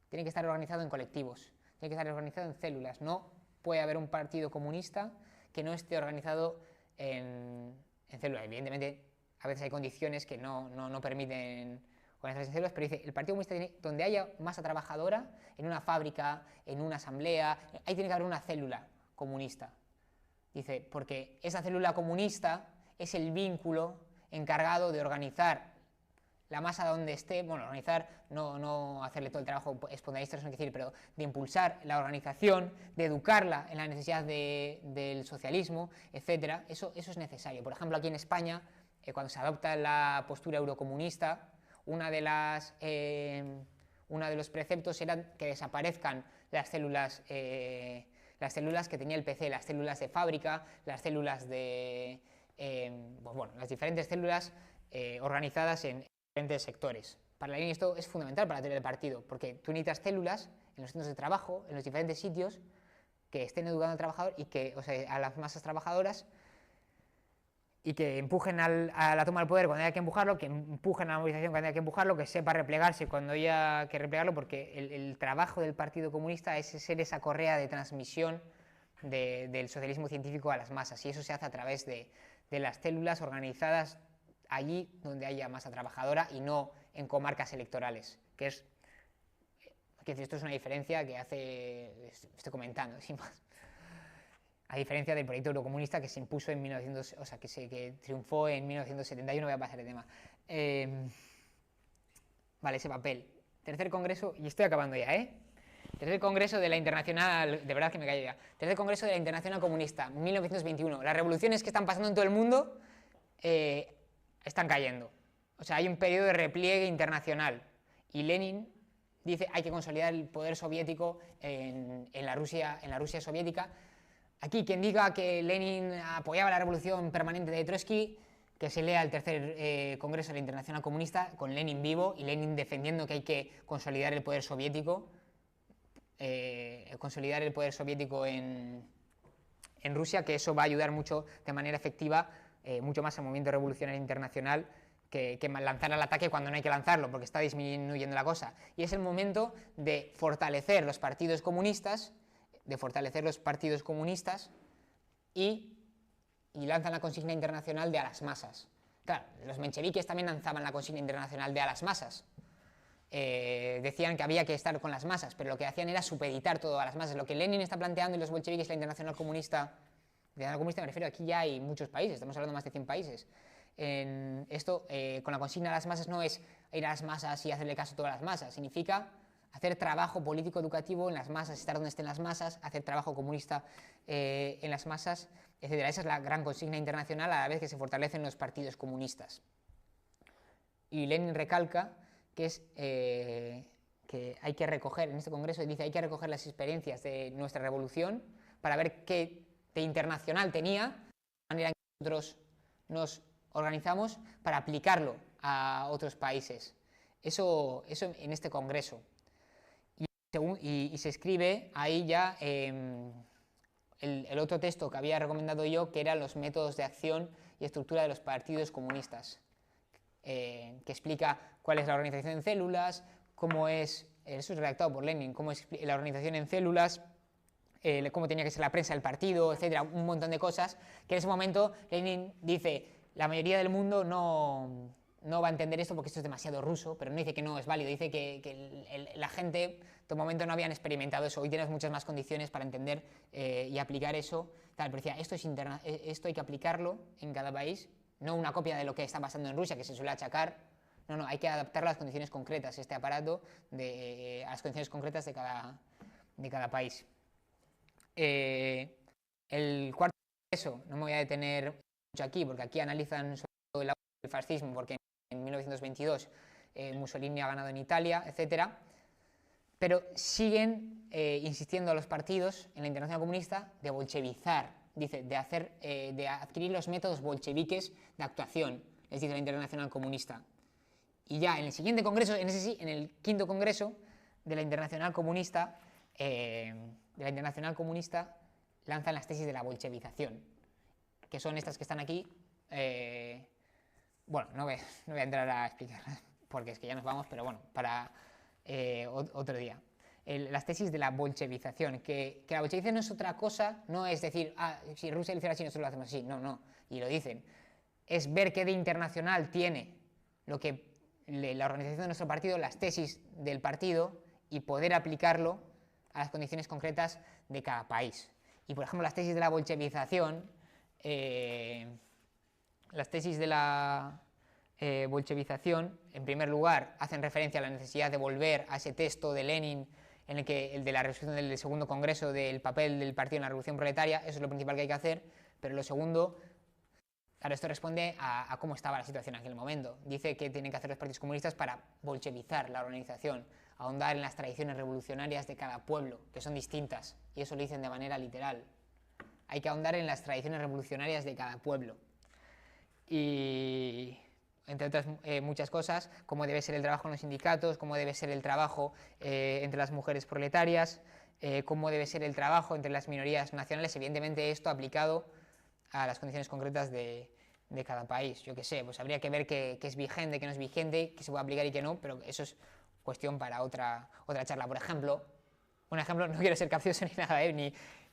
tiene que estar organizado en colectivos, tiene que estar organizado en células, no puede haber un partido comunista que no esté organizado en células. Evidentemente a veces hay condiciones que no permiten organizarse en células, pero dice, el Partido Comunista tiene, donde haya masa trabajadora, en una fábrica, en una asamblea, ahí tiene que haber una célula comunista. Dice, porque esa célula comunista es el vínculo encargado de organizar la masa donde esté, bueno, organizar, no hacerle todo el trabajo espontaneista, no hay que decir, pero de impulsar la organización, de educarla en la necesidad del socialismo, etcétera. Eso es necesario. Por ejemplo, aquí en España, cuando se adopta la postura eurocomunista, uno de los preceptos era que desaparezcan las células que tenía el PC, las células de fábrica, las células de... bueno, las diferentes células organizadas en diferentes sectores. Para Lenin esto es fundamental para la teoría del partido, porque tú necesitas células en los centros de trabajo, en los diferentes sitios, que estén educando al trabajador y que, o sea, a las masas trabajadoras, y que empujen a la toma del poder cuando haya que empujarlo, que empujen a la movilización cuando haya que empujarlo, que sepa replegarse cuando haya que replegarlo, porque el trabajo del Partido Comunista es ser esa correa de transmisión del socialismo científico a las masas, y eso se hace a través de las células organizadas allí donde haya masa trabajadora y no en comarcas electorales, que es, esto es una diferencia que estoy comentando, sin más. A diferencia del proyecto eurocomunista que se impuso en que triunfó en 1971, voy a pasar el tema. Vale, ese papel. Tercer congreso, y estoy acabando ya, Tercer congreso de la Internacional, de verdad que me callo ya. Tercer congreso de la Internacional Comunista, 1921. Las revoluciones que están pasando en todo el mundo están cayendo. O sea, hay un periodo de repliegue internacional. Y Lenin dice hay que consolidar el poder soviético en la Rusia soviética. Aquí, quien diga que Lenin apoyaba la revolución permanente de Trotsky, que se lea el tercer congreso de la Internacional Comunista con Lenin vivo y Lenin defendiendo que hay que consolidar el poder soviético, en Rusia, que eso va a ayudar mucho de manera efectiva, mucho más al movimiento revolucionario internacional que lanzar al ataque cuando no hay que lanzarlo, porque está disminuyendo la cosa. Y es el momento de fortalecer los partidos comunistas, y lanzan la consigna internacional de a las masas. Claro, los mencheviques también lanzaban la consigna internacional de a las masas. decían que había que estar con las masas, pero lo que hacían era supeditar todo a las masas. Lo que Lenin está planteando y los bolcheviques, la Internacional Comunista, me refiero, aquí ya hay muchos países, estamos hablando de más de 100 países. Esto, con la consigna a las masas, no es ir a las masas y hacerle caso a todas las masas, significa hacer trabajo político educativo en las masas, estar donde estén las masas, hacer trabajo comunista en las masas, etc. Esa es la gran consigna internacional, a la vez que se fortalecen los partidos comunistas. Y Lenin recalca que es que hay que recoger, en este congreso dice, hay que recoger las experiencias de nuestra revolución para ver qué de internacional tenía, de manera en que nosotros nos organizamos para aplicarlo a otros países. Eso en este congreso. Y se escribe ahí ya el otro texto que había recomendado yo, que eran los métodos de acción y estructura de los partidos comunistas, que explica cuál es la organización en células, cómo es, eso es redactado por Lenin, cómo es la organización en células, cómo tenía que ser la prensa del partido, etcétera, un montón de cosas, que en ese momento Lenin dice, la mayoría del mundo no va a entender esto porque esto es demasiado ruso, pero no dice que no es válido, dice que la gente de momento no habían experimentado eso, hoy tenemos muchas más condiciones para entender y aplicar eso, tal, pero decía, esto hay que aplicarlo en cada país, no una copia de lo que está pasando en Rusia, que se suele achacar, no, hay que adaptar a las condiciones concretas, este aparato a las condiciones concretas de cada país. El cuarto congreso, no me voy a detener mucho aquí, porque aquí analizan sobre todo el fascismo, porque en 1922 Mussolini ha ganado en Italia, etc. Pero siguen insistiendo a los partidos en la Internacional Comunista de bolchevizar, dice, de adquirir los métodos bolcheviques de actuación, les dice la Internacional Comunista. Y ya en el siguiente congreso, en el quinto congreso de la Internacional Comunista, lanzan las tesis de la bolchevización, que son estas que están aquí. Bueno, no voy a entrar a explicarlas porque es que ya nos vamos, pero bueno, para otro día. Las tesis de la bolchevización, que la bolchevización no es otra cosa, no es decir, si Rusia lo hiciera así, nosotros lo hacemos así, no, y lo dicen. Es ver qué de internacional tiene lo que la organización de nuestro partido, las tesis del partido, y poder aplicarlo a las condiciones concretas de cada país. Y por ejemplo, las tesis de la bolchevización, en primer lugar, hacen referencia a la necesidad de volver a ese texto de Lenin, el de la resolución del segundo congreso del papel del partido en la revolución proletaria. Eso es lo principal que hay que hacer, pero lo segundo, claro, esto responde a cómo estaba la situación en aquel momento. Dice que tienen que hacer los partidos comunistas para bolchevizar la organización, ahondar en las tradiciones revolucionarias de cada pueblo, que son distintas, y eso lo dicen de manera literal. Hay que ahondar en las tradiciones revolucionarias de cada pueblo. Y entre otras muchas cosas, cómo debe ser el trabajo en los sindicatos, cómo debe ser el trabajo entre las mujeres proletarias, cómo debe ser el trabajo entre las minorías nacionales, evidentemente esto aplicado a las condiciones concretas de cada país. Yo qué sé, pues habría que ver qué es vigente, qué no es vigente, qué se puede aplicar y qué no, pero eso es cuestión para otra charla. Por ejemplo, no quiero ser capcioso ni nada,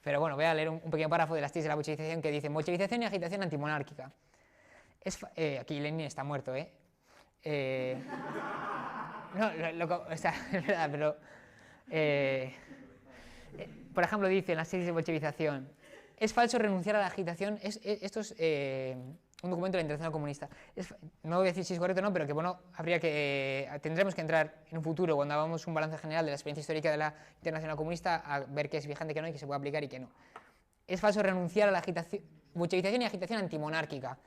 pero bueno, voy a leer un pequeño párrafo de las tesis de la bolchevización que dice: bolchevización y agitación antimonárquica. Aquí Lenin está muerto, no, está, es verdad, pero por ejemplo dice en las tesis de bolchevización: es falso renunciar a la agitación. Esto es un documento de la Internacional Comunista. No voy a decir si es correcto o no, pero que bueno, tendremos que entrar en un futuro, cuando hagamos un balance general de la experiencia histórica de la Internacional Comunista, a ver qué es vigente, qué no, y qué se puede aplicar y qué no. Es falso renunciar a la agitación, bolchevización y agitación antimonárquica.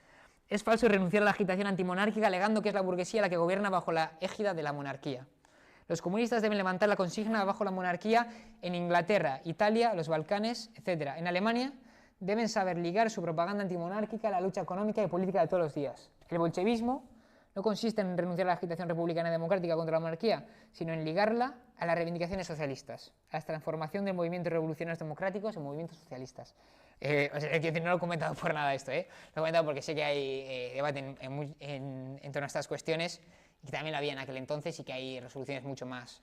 Es falso renunciar a la agitación antimonárquica alegando que es la burguesía la que gobierna bajo la égida de la monarquía. Los comunistas deben levantar la consigna bajo la monarquía en Inglaterra, Italia, los Balcanes, etc. En Alemania deben saber ligar su propaganda antimonárquica a la lucha económica y política de todos los días. El bolchevismo no consiste en renunciar a la agitación republicana democrática contra la monarquía, sino en ligarla a las reivindicaciones socialistas, a la transformación de movimientos revolucionarios democráticos en movimientos socialistas. No lo he comentado por nada esto, Lo he comentado porque sé que hay debate en torno a estas cuestiones, y que también lo había en aquel entonces, y que hay resoluciones mucho más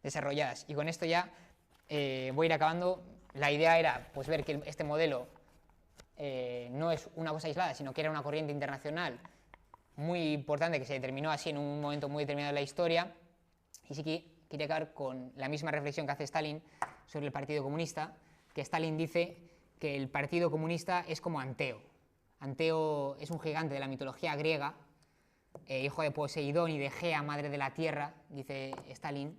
desarrolladas. Y con esto ya voy a ir acabando. La idea era pues ver que este modelo no es una cosa aislada, sino que era una corriente internacional muy importante que se determinó así en un momento muy determinado de la historia. Y sí que quería acabar con la misma reflexión que hace Stalin sobre el Partido Comunista, que Stalin dice que el Partido Comunista es como Anteo. Anteo es un gigante de la mitología griega, hijo de Poseidón y de Gea, madre de la tierra, dice Stalin,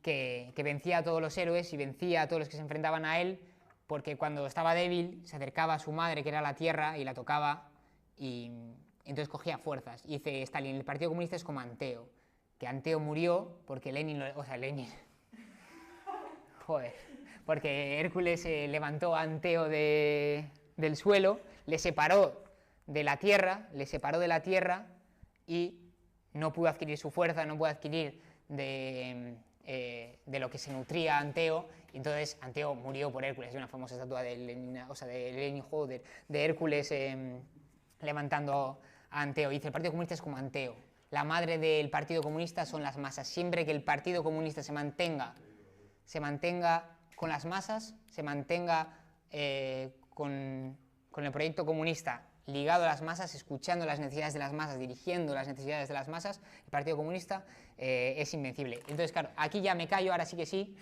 que vencía a todos los héroes y vencía a todos los que se enfrentaban a él, porque cuando estaba débil se acercaba a su madre, que era la tierra, y la tocaba, y entonces cogía fuerzas. Y dice Stalin, el Partido Comunista es como Anteo, que Anteo murió porque Lenin, joder, porque Hércules levantó a Anteo del suelo, le separó de la tierra, y no pudo adquirir su fuerza, no pudo adquirir de lo que se nutría Anteo, y entonces Anteo murió por Hércules. Hay una famosa estatua de Lenin, de Hércules levantando a Anteo. Y dice, el Partido Comunista es como Anteo. La madre del Partido Comunista son las masas. Siempre que el Partido Comunista se mantenga con las masas, se mantenga con el proyecto comunista ligado a las masas, escuchando las necesidades de las masas, dirigiendo las necesidades de las masas, el Partido Comunista es invencible. Entonces, claro, aquí ya me callo, ahora sí que sí.